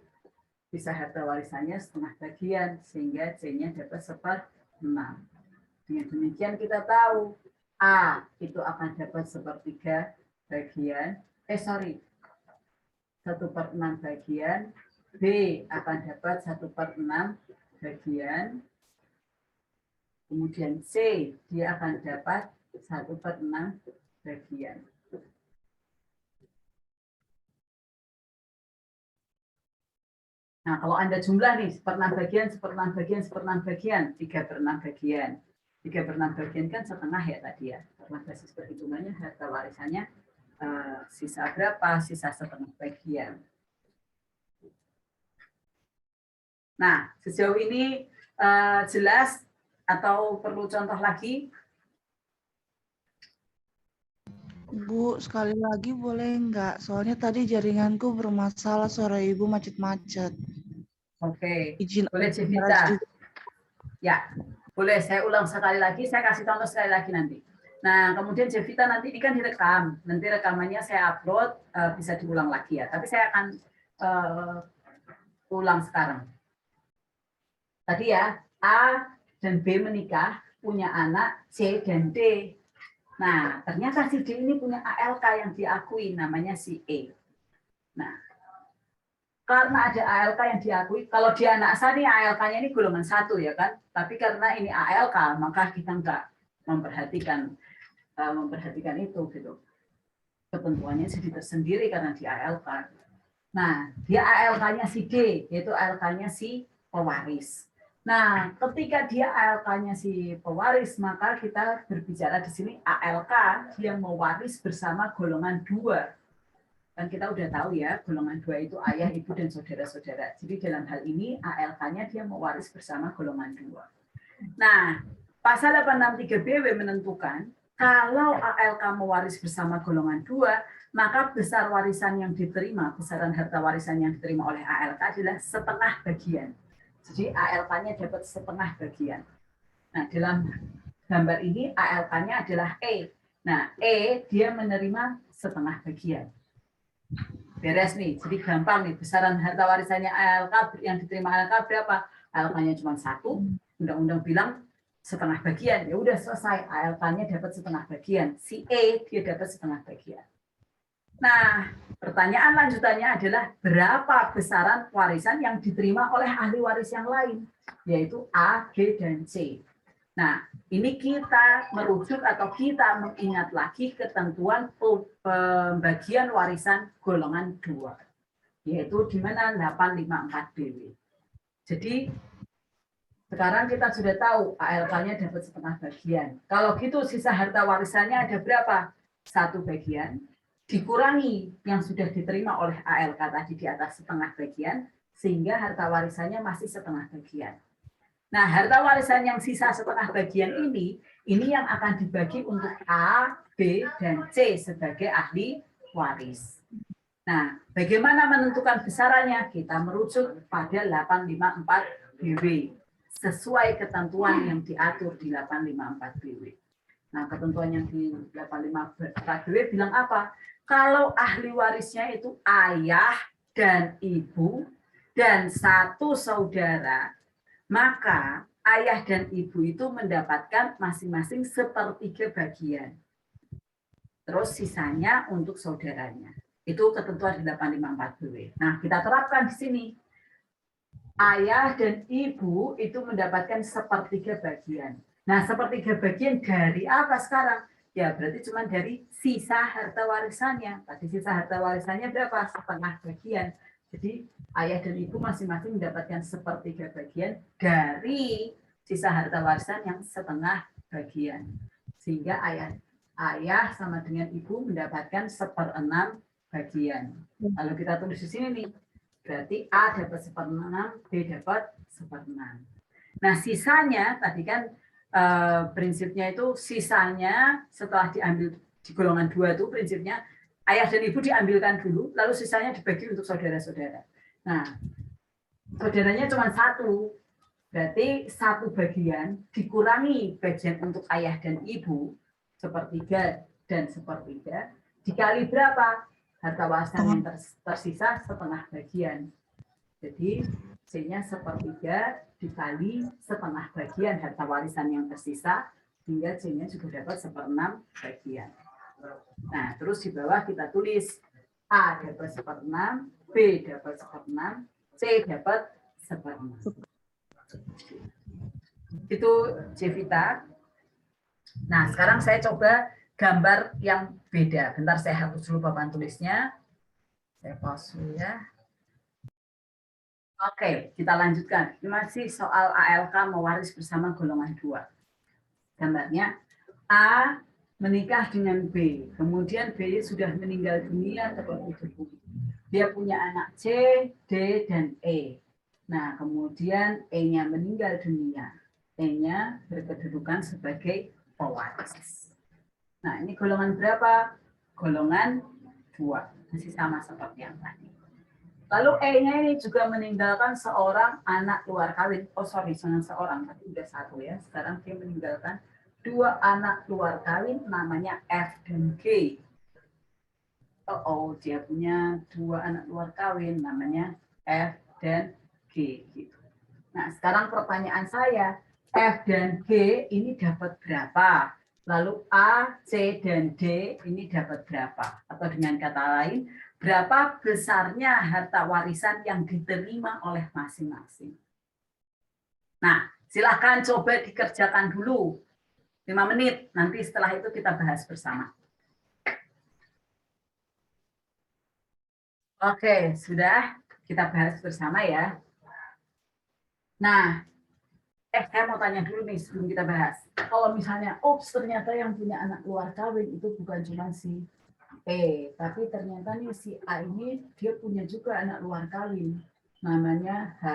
sisa harta warisannya setengah bagian, sehingga C-nya dapat 1/6. Dengan demikian kita tahu A itu akan dapat sepertiga bagian, 1/6 bagian, B akan dapat 1/6 bagian, kemudian C dia akan dapat 1/6 bagian. Nah, kalau Anda jumlah nih, 1/6 bagian, 1/6 bagian, 1/6 bagian, 3/6 bagian. 3/6 bagian kan setengah ya tadi ya. Karena basis perhitungannya harta warisannya sisa berapa? Sisa setengah bagian. Nah, sejauh ini jelas atau perlu contoh lagi? Bu, sekali lagi boleh nggak? Soalnya tadi jaringanku bermasalah, suara Ibu macet-macet. Oke, Izin boleh bicara Jevita. juga. Ya, boleh saya ulang sekali lagi, saya kasih contoh sekali lagi nanti. Nah, kemudian Jevita nanti ini kan direkam, nanti rekamannya saya upload, bisa diulang lagi ya. Tapi saya akan ulang sekarang. Tadi ya, A dan B menikah, punya anak C dan D. Nah, ternyata si D ini punya ALK yang diakui, namanya si E. Nah, karena ada ALK yang diakui, kalau dia anak saya nih ALK-nya ini golongan 1 ya kan, tapi karena ini ALK, maka kita nggak memperhatikan itu gitu. Ketentuannya jadi tersendiri karena di ALK. Nah, dia ALK-nya si D, yaitu ALK-nya si pewaris. Nah, ketika dia ALK-nya si pewaris, maka kita berbicara di sini ALK yang mewaris bersama golongan 2. Kan kita udah tahu ya, golongan 2 itu ayah, ibu, dan saudara-saudara. Jadi dalam hal ini ALK-nya dia mewaris bersama golongan 2. Nah, pasal 863BW menentukan kalau ALK mewaris bersama golongan 2, maka besar warisan yang diterima, besaran harta warisan yang diterima oleh ALK adalah setengah bagian. Jadi ALK-nya dapat setengah bagian. Nah, dalam gambar ini ALK-nya adalah E. Nah, E dia menerima setengah bagian. Beres nih, jadi gampang nih, besaran harta warisannya ALK yang diterima ALK berapa? ALK-nya cuma 1, undang-undang bilang setengah bagian, ya udah selesai, ALK-nya dapat setengah bagian, si E dia dapat setengah bagian. Nah, pertanyaan lanjutannya adalah berapa besaran warisan yang diterima oleh ahli waris yang lain, yaitu A, G, dan C. Nah, ini kita merujuk atau kita mengingat lagi ketentuan pembagian warisan golongan 2, yaitu di mana 854BW. Jadi, sekarang kita sudah tahu ALK-nya dapat setengah bagian. Kalau gitu sisa harta warisannya ada berapa? 1 bagian, dikurangi yang sudah diterima oleh ALK tadi di atas setengah bagian, sehingga harta warisannya masih setengah bagian. Nah, harta warisan yang sisa setengah bagian ini yang akan dibagi untuk A, B, dan C sebagai ahli waris. Nah, bagaimana menentukan besarannya? Kita merujuk pada 854BW sesuai ketentuan yang diatur di 854BW. Nah, ketentuan yang di 854BW bilang apa? Kalau ahli warisnya itu ayah dan ibu dan 1 saudara, maka ayah dan ibu itu mendapatkan masing-masing 1/3 bagian. Terus sisanya untuk saudaranya. Itu ketentuan di 854BW. Nah, kita terapkan di sini. Ayah dan ibu itu mendapatkan 1/3 bagian. Nah, 1/3 bagian dari apa sekarang? Ya, berarti cuma dari sisa harta warisannya. Tadi sisa harta warisannya berapa? Setengah bagian. Jadi ayah dan ibu masing-masing mendapatkan 1/3 bagian dari sisa harta warisan yang setengah bagian. Sehingga ayah sama dengan ibu mendapatkan 1/6 bagian. Lalu kita tulis di sini nih. Berarti A dapat 1/6, B dapat 1/6. Nah, sisanya tadi kan prinsipnya itu sisanya setelah diambil di golongan 2 itu prinsipnya ayah dan ibu diambilkan dulu, lalu sisanya dibagi untuk saudara-saudara. Nah, saudaranya cuma 1, berarti 1 bagian dikurangi bagian untuk ayah dan ibu, 1/3 dan 1/3, dikali berapa? Harta warisan yang tersisa setengah bagian. Jadi, C-nya 1/3 dikali setengah bagian harta warisan yang tersisa, hingga C-nya juga dapat 1/6 bagian. Nah, terus di bawah kita tulis A dapat 1/6, B dapat 1/6, C dapat 1/6. Itu Jevita. Nah, sekarang saya coba gambar yang beda. Bentar saya hapus dulu papan tulisnya. Saya pause dulu ya. Oke, kita lanjutkan. Ini masih soal ALK mewaris bersama golongan 2. Gambarnya A menikah dengan B, kemudian B sudah meninggal dunia seperti itu. Dia punya anak C, D, dan E. Nah, kemudian E-nya meninggal dunia. E-nya berkedudukan sebagai pewaris. Nah, ini golongan berapa? golongan 2. Masih sama seperti yang tadi. Lalu E-nya ini juga meninggalkan seorang anak luar kawin. Oh sorry, jangan seorang, tapi udah 1 ya. Sekarang dia meninggalkan 2 anak luar kawin namanya F dan G. Dia punya 2 anak luar kawin namanya F dan G. Gitu. Nah sekarang pertanyaan saya, F dan G ini dapat berapa? Lalu A, C, dan D ini dapat berapa? Atau dengan kata lain, berapa besarnya harta warisan yang diterima oleh masing-masing? Nah, silakan coba dikerjakan dulu. 5 menit, nanti setelah itu kita bahas bersama. Oke, sudah kita bahas bersama ya. Nah, saya mau tanya dulu nih sebelum kita bahas. Kalau misalnya, ternyata yang punya anak luar kawin itu bukan cuma si E, tapi ternyata nih si A ini dia punya juga anak luar kawin, namanya H.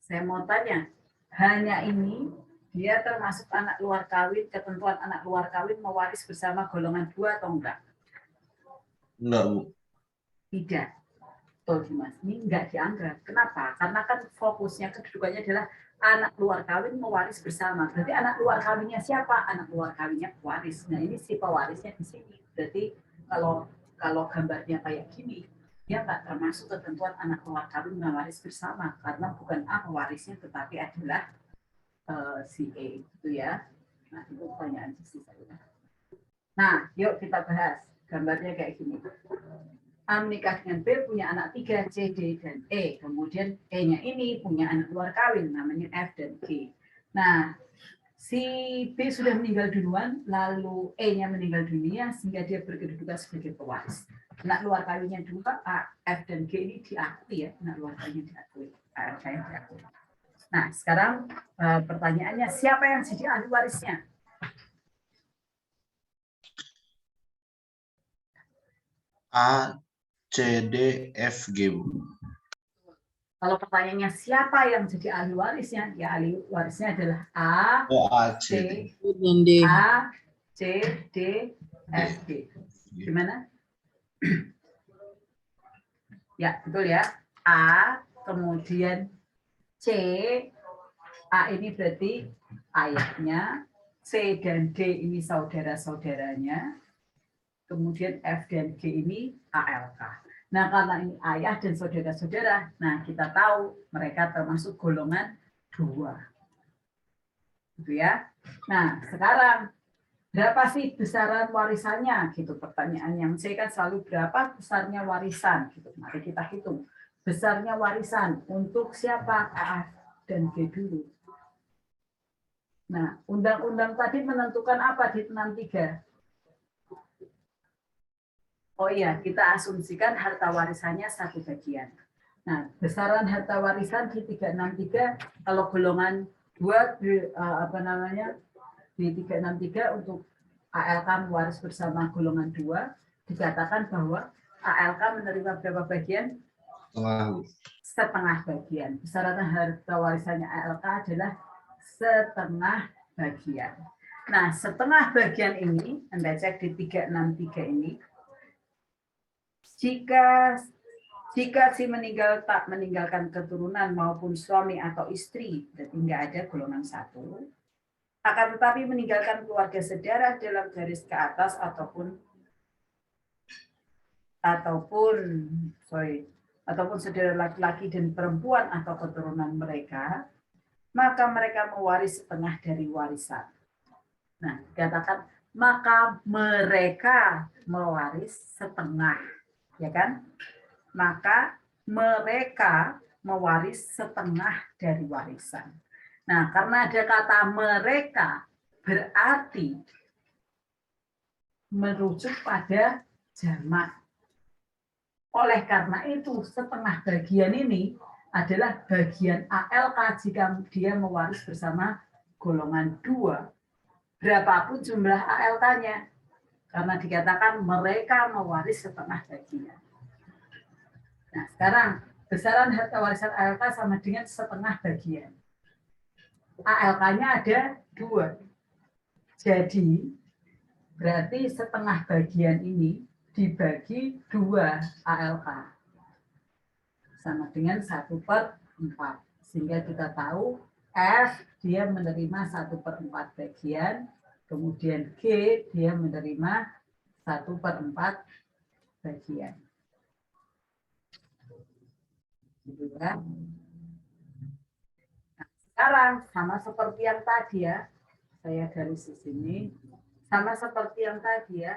Saya mau tanya, hanya ini dia termasuk anak luar kawin, ketentuan anak luar kawin mewaris bersama golongan 2 atau enggak? Enggak, Bu. Tidak. Betul, Mas. Ini enggak dianggap. Kenapa? Karena kan fokusnya kedudukannya adalah anak luar kawin mewaris bersama. Berarti anak luar kawinnya siapa? Anak luar kawinnya pewaris. Nah, ini si pewarisnya di sini. Berarti kalau gambarnya kayak gini, dia enggak termasuk ketentuan anak luar kawin mewaris bersama karena bukan A pewarisnya tetapi adalah si E gitu ya. Nah, itu pertanyaan sisi saya. Nah, yuk kita bahas. Gambarnya kayak gini. A menikah dengan B, punya anak 3, C, D, dan E. Kemudian E-nya ini punya anak luar kawin, namanya F dan G. Nah, si B sudah meninggal duluan, lalu E-nya meninggal dunia, sehingga dia berkedudukan sebagai pewaris. Anak luar kawinnya 2, A, F, dan G ini diakui ya, anak luar kawinnya diakui. Saya diakui. Nah, sekarang pertanyaannya, siapa yang jadi ahli warisnya? A, C, D, F, G. Kalau pertanyaannya siapa yang jadi ahli warisnya? Ya ahli warisnya adalah A, A, C, D. A, C, D, F, G. Gimana? Ya, betul ya. A, kemudian C. A ini berarti ayahnya. C dan D ini saudara-saudaranya. Kemudian F dan G ini ALK. Nah, karena ini ayah dan saudara-saudara, nah kita tahu mereka termasuk golongan 2. Gitu ya. Nah, sekarang berapa sih besaran warisannya? Gitu pertanyaan yang C kan selalu berapa besarnya warisan gitu. Mari kita hitung. Besarnya warisan untuk siapa? A dan G dulu. Nah, undang-undang tadi menentukan apa di 63? Oh iya, kita asumsikan harta warisannya 1 bagian. Nah, besaran harta warisan di 363 kalau golongan 2 di 363 untuk ALK mewaris bersama golongan 2 dikatakan bahwa ALK menerima berapa bagian? Setengah bagian. Besaran harta warisannya ALK adalah setengah bagian. Nah, setengah bagian ini Anda cek di 363 ini. Jika si meninggal tak meninggalkan keturunan maupun suami atau istri, berarti nggak ada golongan 1, akan tetapi meninggalkan keluarga sedarah dalam garis ke atas ataupun saudara laki-laki dan perempuan atau keturunan mereka, maka mereka mewaris setengah dari warisan. Nah, dikatakan maka mereka mewaris setengah. Ya kan? Maka mereka mewaris setengah dari warisan. Nah, karena ada kata mereka, berarti merujuk pada jamak. Oleh karena itu, setengah bagian ini adalah bagian ALK jika dia mewaris bersama golongan 2. Berapapun jumlah ALK-nya. Karena dikatakan mereka mewaris setengah bagian. Nah, sekarang besaran harta warisan ALK sama dengan setengah bagian. ALK-nya ada 2. Jadi berarti setengah bagian ini dibagi 2 ALK. Sama dengan 1/4. Sehingga kita tahu F dia menerima 1/4 bagian, kemudian G dia menerima 1/4 bagian. Gitu ya. Nah, sekarang sama seperti yang tadi ya, saya garis di sini, sama seperti yang tadi ya.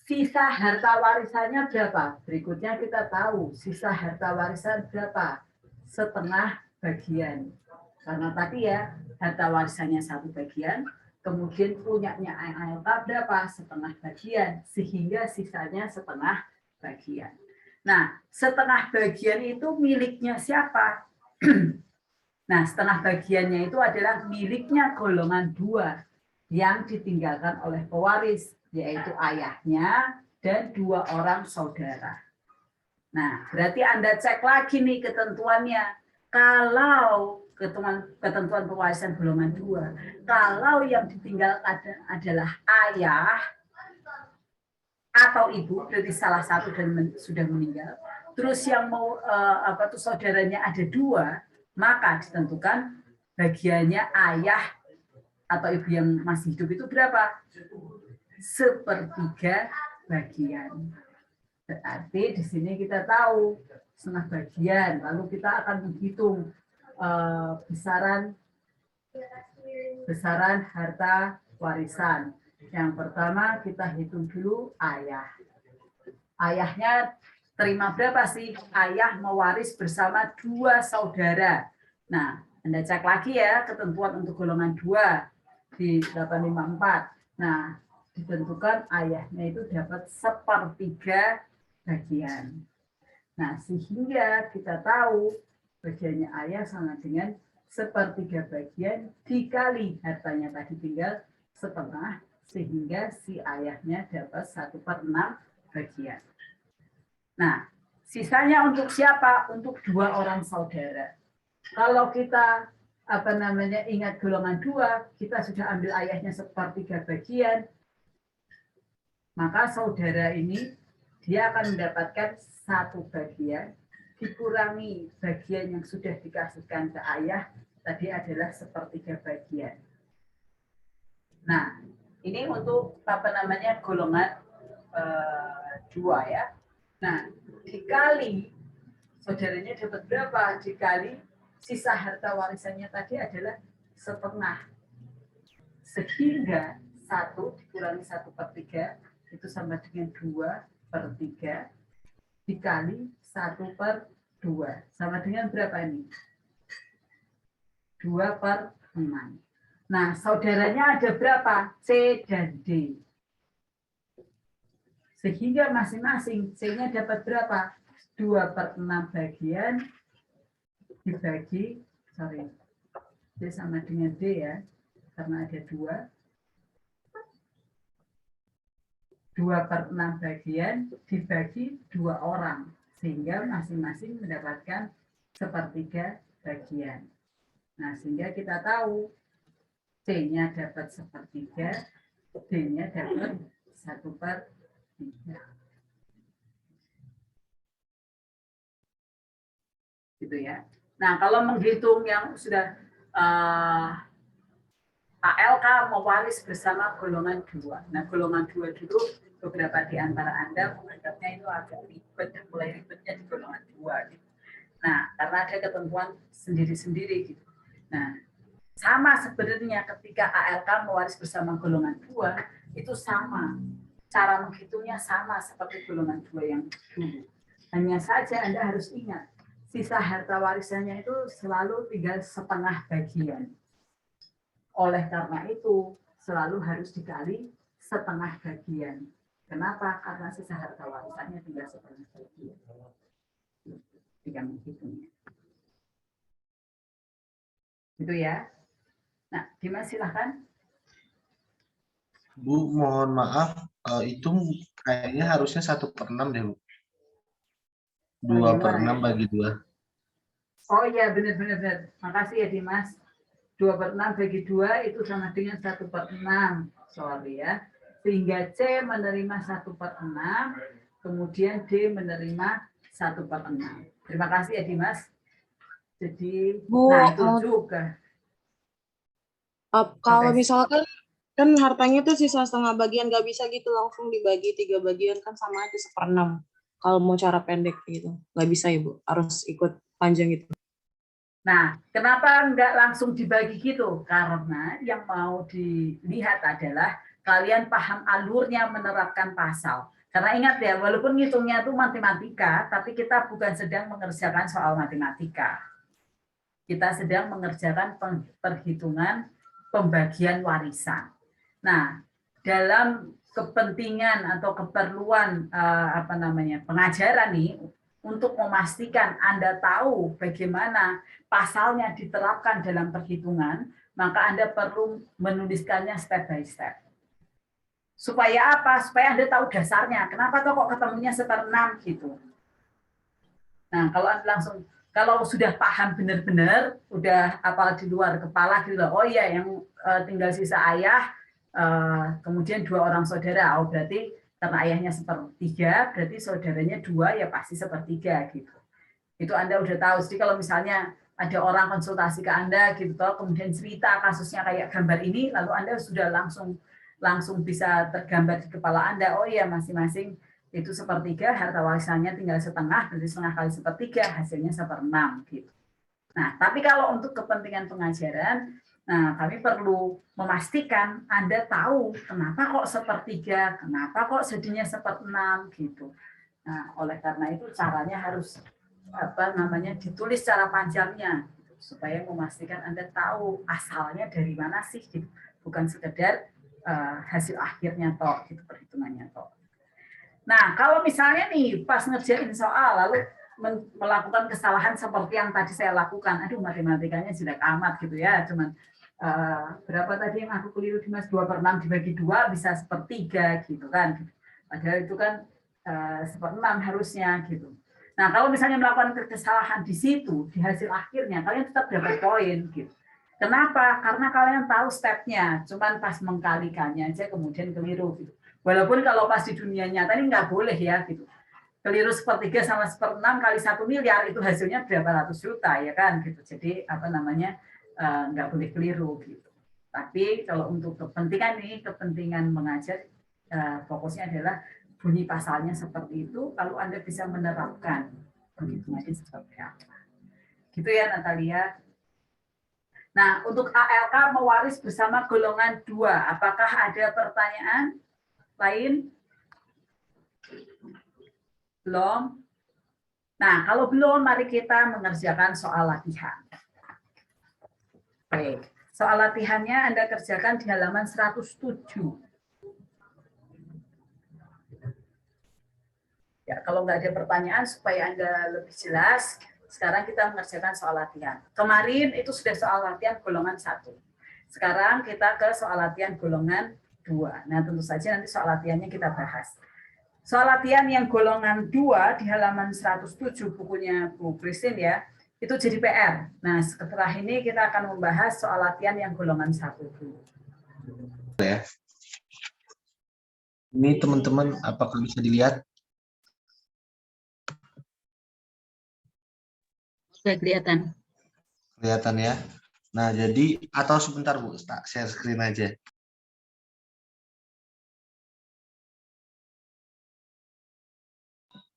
Sisa harta warisannya berapa? Berikutnya kita tahu sisa harta warisan berapa? Setengah bagian. Karena tadi ya harta warisannya 1 bagian, kemudian punyanya ALK berapa? Setengah bagian, sehingga sisanya setengah bagian. Nah, setengah bagian itu miliknya siapa? Nah, setengah bagiannya itu adalah miliknya golongan 2 yang ditinggalkan oleh pewaris, yaitu ayahnya dan 2 orang saudara. Nah, berarti Anda cek lagi nih ketentuannya. Kalau ketentuan pewarisan golongan 2, kalau yang ditinggalkan adalah ayah atau ibu, berarti salah satu dan sudah meninggal, terus yang mau saudaranya ada 2, maka ditentukan bagiannya ayah atau ibu yang masih hidup itu berapa? 1/3 bagian. Berarti di sini kita tahu setengah bagian, lalu kita akan menghitung besaran harta warisan. Yang pertama kita hitung dulu ayah. Ayahnya terima berapa sih? Ayah mewaris bersama 2 saudara. Nah, Anda cek lagi ya ketentuan untuk golongan 2 di 854. Nah, ditentukan ayahnya itu dapat 1/3 bagian. Nah, sehingga kita tahu bagiannya ayah sama dengan 1/3 bagian dikali hartanya tadi tinggal setengah, sehingga si ayahnya dapat 1/6 bagian. Nah, sisanya untuk siapa? Untuk 2 orang saudara. Kalau kita ingat golongan 2, kita sudah ambil ayahnya 1/3 bagian, maka saudara ini dia akan mendapatkan 1 bagian dikurangi bagian yang sudah dikasihkan ke ayah tadi adalah 1/3 bagian. Nah, ini untuk golongan 2 ya. Nah, dikali saudaranya dapat berapa? Dikali sisa harta warisannya tadi adalah setengah. Sehingga 1 dikurangi 1/3 itu sama dengan 2/3 dikali 1/2. Sama dengan berapa ini? 2/6. Nah, saudaranya ada berapa? C dan D. Sehingga masing-masing C-nya dapat berapa? 2/6 bagian dibagi, D sama dengan D ya, karena ada 2. 2/6 bagian dibagi 2 orang, sehingga masing-masing mendapatkan 1/3 bagian. Nah, sehingga kita tahu C-nya dapat 1/3, D-nya dapat 1/3. Gitu ya. Nah, kalau menghitung yang sudah ALK mewaris bersama golongan 2. Nah, golongan 2 dulu beberapa di antara Anda menganggapnya itu agak ribet, mulai ribetnya di golongan 2. Gitu. Nah, karena ada ketentuan sendiri-sendiri. Gitu. Nah, sama sebenarnya ketika ALK mewaris bersama golongan 2, itu sama. Cara menghitungnya sama seperti golongan 2 yang dulu. Hanya saja Anda harus ingat, sisa harta warisannya itu selalu tinggal setengah bagian. Oleh karena itu, selalu harus dikali setengah bagian. Kenapa? Karena sisa harta warisannya tinggal setengah bagian. Jika menghitungnya. Gitu ya. Nah, Dimas silahkan. Bu, mohon maaf, itu kayaknya harusnya 1/6 deh, Bu. 2/6 bagi 2. Oh iya, benar. Makasih ya, Dimas. 2/6 bagi 2 itu sama dengan 1/6. Sorry ya. Sehingga C menerima 1/6, kemudian D menerima 1/6. Terima kasih ya Dimas. Jadi, Bu, nah itu juga. kalau Oke. misalkan kan hartanya tuh sisa setengah bagian, nggak bisa gitu langsung dibagi 3 bagian, kan sama aja 1/6. Kalau mau cara pendek gitu, nggak bisa Ibu, harus ikut panjang gitu. Nah, kenapa nggak langsung dibagi gitu? Karena yang mau dilihat adalah kalian paham alurnya menerapkan pasal. Karena ingat ya, walaupun ngitungnya itu matematika, tapi kita bukan sedang mengerjakan soal matematika. Kita sedang mengerjakan perhitungan pembagian warisan. Nah, dalam kepentingan atau keperluan pengajaran nih, untuk memastikan Anda tahu bagaimana pasalnya diterapkan dalam perhitungan, maka Anda perlu menuliskannya step by step. Supaya apa? Supaya Anda tahu dasarnya. Kenapa kok ketemunya 1/6 gitu. Nah, kalau sudah paham benar-benar, udah apa di luar kepala gitu loh. Oh iya, yang tinggal sisa ayah, kemudian 2 orang saudara. Oh berarti karena ayahnya 1/3, berarti saudaranya 2 ya pasti 1/3 gitu. Itu Anda udah tahu. Jadi kalau misalnya ada orang konsultasi ke Anda gitu toh, kemudian cerita kasusnya kayak gambar ini, lalu Anda sudah langsung bisa tergambar di kepala Anda. Oh iya, masing-masing itu 1/3, harta warisannya tinggal setengah, berarti setengah kali 1/3, hasilnya 1/6 gitu. Nah, tapi kalau untuk kepentingan pengajaran, nah kami perlu memastikan Anda tahu kenapa kok 1/3, kenapa kok jadinya 1/6 gitu. Nah, oleh karena itu caranya harus ditulis secara panjangnya gitu, supaya memastikan Anda tahu asalnya dari mana sih gitu. Bukan sekedar hasil akhirnya toh gitu, perhitungannya toh. Nah, kalau misalnya nih pas ngerjain soal lalu melakukan kesalahan seperti yang tadi saya lakukan, aduh matematikanya jelek amat gitu ya, cuman berapa tadi yang aku keliru Dimas, 2/6 dibagi 2 bisa 1/3 gitu kan. Padahal itu kan 1/6 harusnya gitu. Nah, kalau misalnya melakukan kesalahan di situ, di hasil akhirnya, kalian tetap dapat poin gitu. Kenapa? Karena kalian tahu stepnya, cuman pas mengkalikannya aja kemudian keliru gitu. Walaupun kalau pas di dunia nyata ini nggak boleh ya gitu. Keliru 1/3 sama 1/6 kali 1 miliar itu hasilnya berapa ratus juta ya kan gitu. Jadi nggak boleh keliru gitu. Tapi kalau untuk kepentingan mengajar, fokusnya adalah bunyi pasalnya seperti itu, lalu Anda bisa menerapkan perhitungannya seperti apa. Gitu ya Natalia. Nah, untuk ALK mewaris bersama golongan 2, apakah ada pertanyaan lain? Belum? Nah, kalau belum, mari kita mengerjakan soal latihan. Baik, soal latihannya Anda kerjakan di halaman 107. Ya, kalau nggak ada pertanyaan supaya Anda lebih jelas, sekarang kita mengerjakan soal latihan. Kemarin itu sudah soal latihan golongan 1. Sekarang kita ke soal latihan golongan 2. Nah, tentu saja nanti soal latihannya kita bahas. Soal latihan yang golongan 2 di halaman 107 bukunya Bu Christine ya, itu jadi PR. Nah, setelah ini kita akan membahas soal latihan yang golongan 1 dulu. Ya. Ini teman-teman, apakah bisa dilihat? Sudah kelihatan. Kelihatan ya. Nah, jadi atau sebentar Bu, tak share screen aja.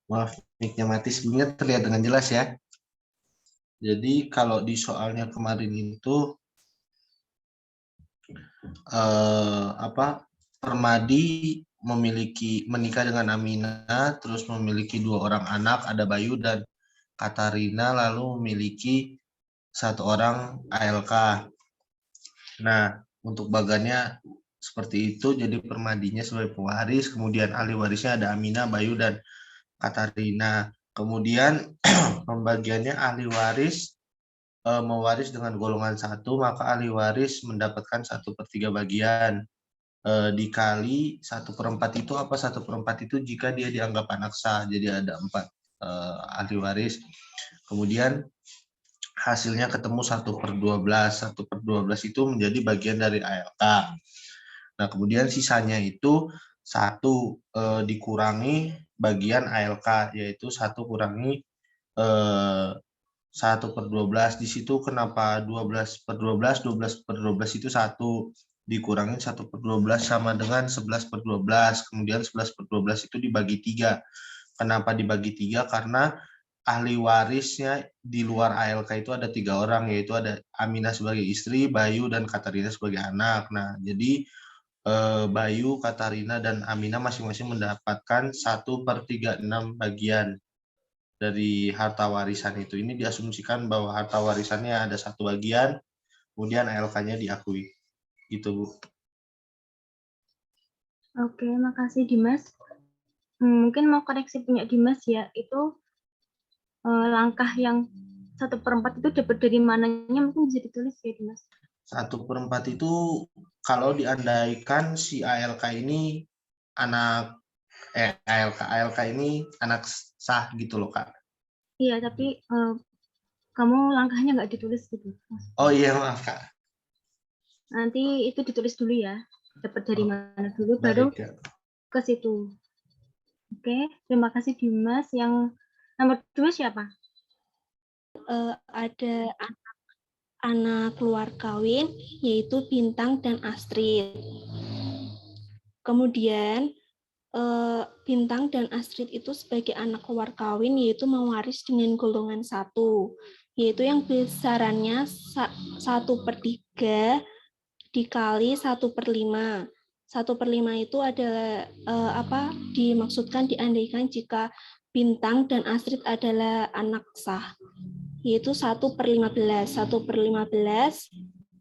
Maaf, mic-nya mati. Sebenarnya terlihat dengan jelas ya. Jadi kalau di soalnya kemarin itu Permadi menikah dengan Aminah, terus memiliki 2 orang anak, ada Bayu dan Katarina, lalu memiliki 1 orang ALK. Nah, untuk bagannya seperti itu, jadi Permadinya sebagai pewaris, kemudian ahli warisnya ada Aminah, Bayu, dan Katarina. Kemudian pembagiannya ahli waris mewaris dengan golongan 1, maka ahli waris mendapatkan 1/3 bagian. Dikali 1/4 itu apa? 1/4 itu jika dia dianggap anak sah, jadi ada 4 ahli waris. Kemudian hasilnya ketemu 1/12. 1/12 itu menjadi bagian dari ALK. Nah, kemudian sisanya itu 1 dikurangi bagian ALK, yaitu 1 kurangi 1/12. Di situ kenapa 12/12? 12/12 itu 1 dikurangi 1/12 sama dengan 11/12. Kemudian 11/12 itu dibagi 3. Kenapa dibagi 3? Karena ahli warisnya di luar ALK itu ada 3 orang, yaitu ada Aminah sebagai istri, Bayu dan Katarina sebagai anak. Nah, jadi Bayu, Katarina, dan Aminah masing-masing mendapatkan 1/36 bagian dari harta warisan itu. Ini diasumsikan bahwa harta warisannya ada 1 bagian, kemudian ALK-nya diakui. Gitu, Bu. Oke, makasih Dimas. Mungkin mau koreksi punya Dimas ya, itu langkah yang 1/4 itu dapat dari mananya mungkin bisa ditulis ya Dimas. 1/4 itu kalau diandaikan si ALK ini anak ALK ini anak sah gitu loh, Kak. Iya, tapi kamu langkahnya nggak ditulis gitu. Oh iya, maaf, Kak. Nanti itu ditulis dulu ya. Dapat dari mana dulu, Baik, baru ya. ke situ. Oke, terima kasih Dimas. Yang nomor 2 siapa? Ada anak luar kawin, yaitu Bintang dan Astrid. Kemudian Bintang dan Astrid itu sebagai anak luar kawin, yaitu mewaris dengan golongan 1, yaitu yang besarannya 1/3 dikali 1/5. 1/5 itu adalah dimaksudkan diandaikan jika Bintang dan Astrid adalah anak sah, yaitu 1/15. 1/15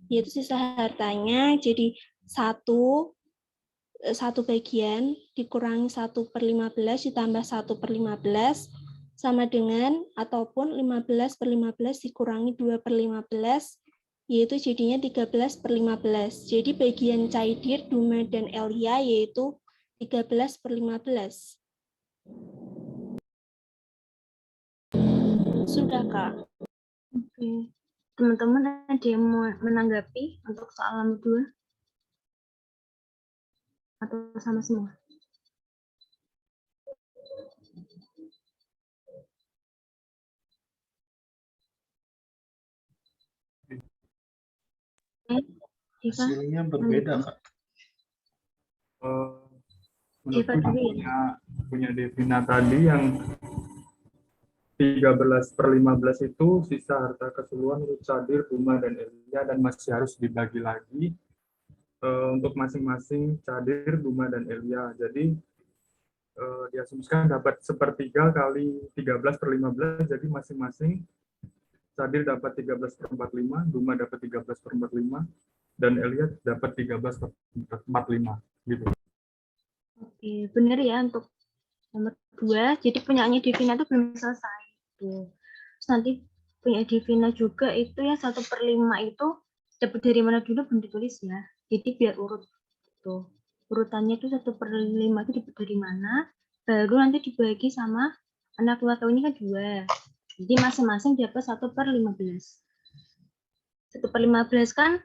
yaitu sisa hartanya jadi 1 bagian dikurangi 1/15 ditambah 1/15 sama dengan ataupun 15/15 dikurangi 2/15, yaitu jadinya 13/15. Jadi bagian Caidir, Duma, dan Elia yaitu 13/15. Sudah, Kak. Oke. Teman-teman ada yang mau menanggapi untuk soal nomor 2? Atau sama semua? Hasilnya berbeda, Kak. Menurutku punya Devina tadi yang 13/15 itu sisa harta keseluruhan untuk Cadir, Duma, dan Elia, dan masih harus dibagi lagi untuk masing-masing Cadir, Duma, dan Elia. Jadi diasumsikan dapat 1/3 kali 13/15, jadi masing-masing Cadir dapat 13/45, Duma dapat 13/45, dan Elia dapat 13/45 gitu. Oke, benar ya untuk nomor 2. Jadi punyaannya Devina itu belum selesai. Tuh. Terus nanti punya Devina juga itu yang 1/5 itu dapat dari mana dulu belum ditulis ya. Jadi biar urut tuh. Urutannya itu 1/5 itu dapat dari mana, baru nanti dibagi sama anak luar kawinnya kan 2. Jadi masing-masing dapat 1/15. 1/15 kan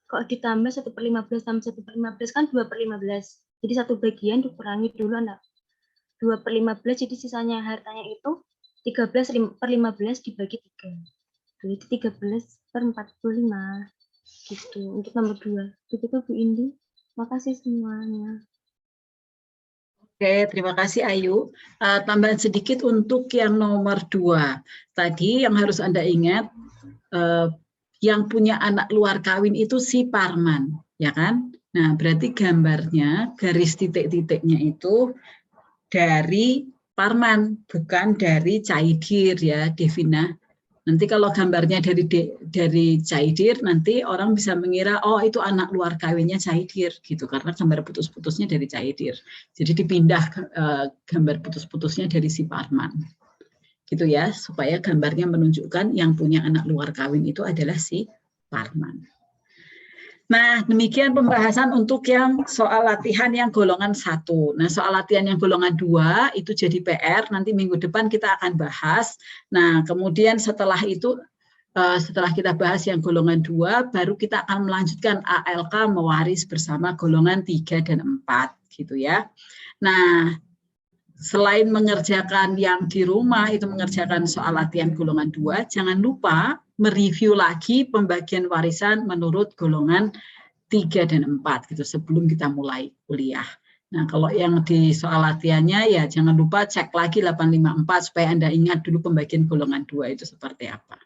kalau ditambah 1/15 tambah 1/15 kan 2/15. Jadi 1 bagian dikurangi dulu anak 2/15, jadi sisanya hartanya itu 13/15 dibagi 3. Jadi 13/45 gitu untuk nomor 2. Begitu Bu Indi. Makasih semuanya. Oke, terima kasih Ayu. Tambahan sedikit untuk yang nomor 2. Tadi yang harus Anda ingat, yang punya anak luar kawin itu si Parman, ya kan? Nah, berarti gambarnya garis titik-titiknya itu dari Parman, bukan dari Caidir ya, Devina. Nanti kalau gambarnya dari Caidir, nanti orang bisa mengira, oh itu anak luar kawinnya Caidir, gitu, karena gambar putus-putusnya dari Caidir. Jadi dipindah gambar putus-putusnya dari si Parman. Gitu ya, supaya gambarnya menunjukkan yang punya anak luar kawin itu adalah si Parman. Nah, demikian pembahasan untuk yang soal latihan yang golongan 1. Nah, soal latihan yang golongan 2 itu jadi PR, nanti minggu depan kita akan bahas. Nah, kemudian setelah itu setelah kita bahas yang golongan 2, baru kita akan melanjutkan ALK mewaris bersama golongan 3 dan 4 gitu ya. Nah, selain mengerjakan yang di rumah itu mengerjakan soal latihan golongan 2, jangan lupa mereview lagi pembagian warisan menurut golongan 3 dan 4 gitu sebelum kita mulai kuliah. Nah, kalau yang di soal latihannya ya jangan lupa cek lagi 854 supaya Anda ingat dulu pembagian golongan 2 itu seperti apa.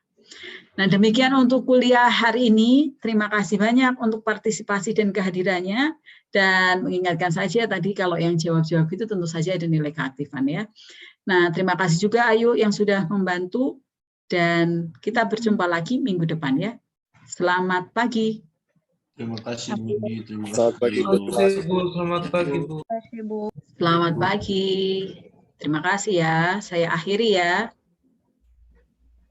Nah, demikian untuk kuliah hari ini. Terima kasih banyak untuk partisipasi dan kehadirannya. Dan mengingatkan saja tadi kalau yang jawab-jawab itu tentu saja ada nilai keaktifan ya. Nah, terima kasih juga Ayu yang sudah membantu. Dan kita berjumpa lagi minggu depan ya. Selamat pagi. Terima kasih Bu. Terima Selamat pagi, Bu. kasih. Selamat pagi, Bu. Selamat pagi. Terima kasih ya. Saya akhiri ya.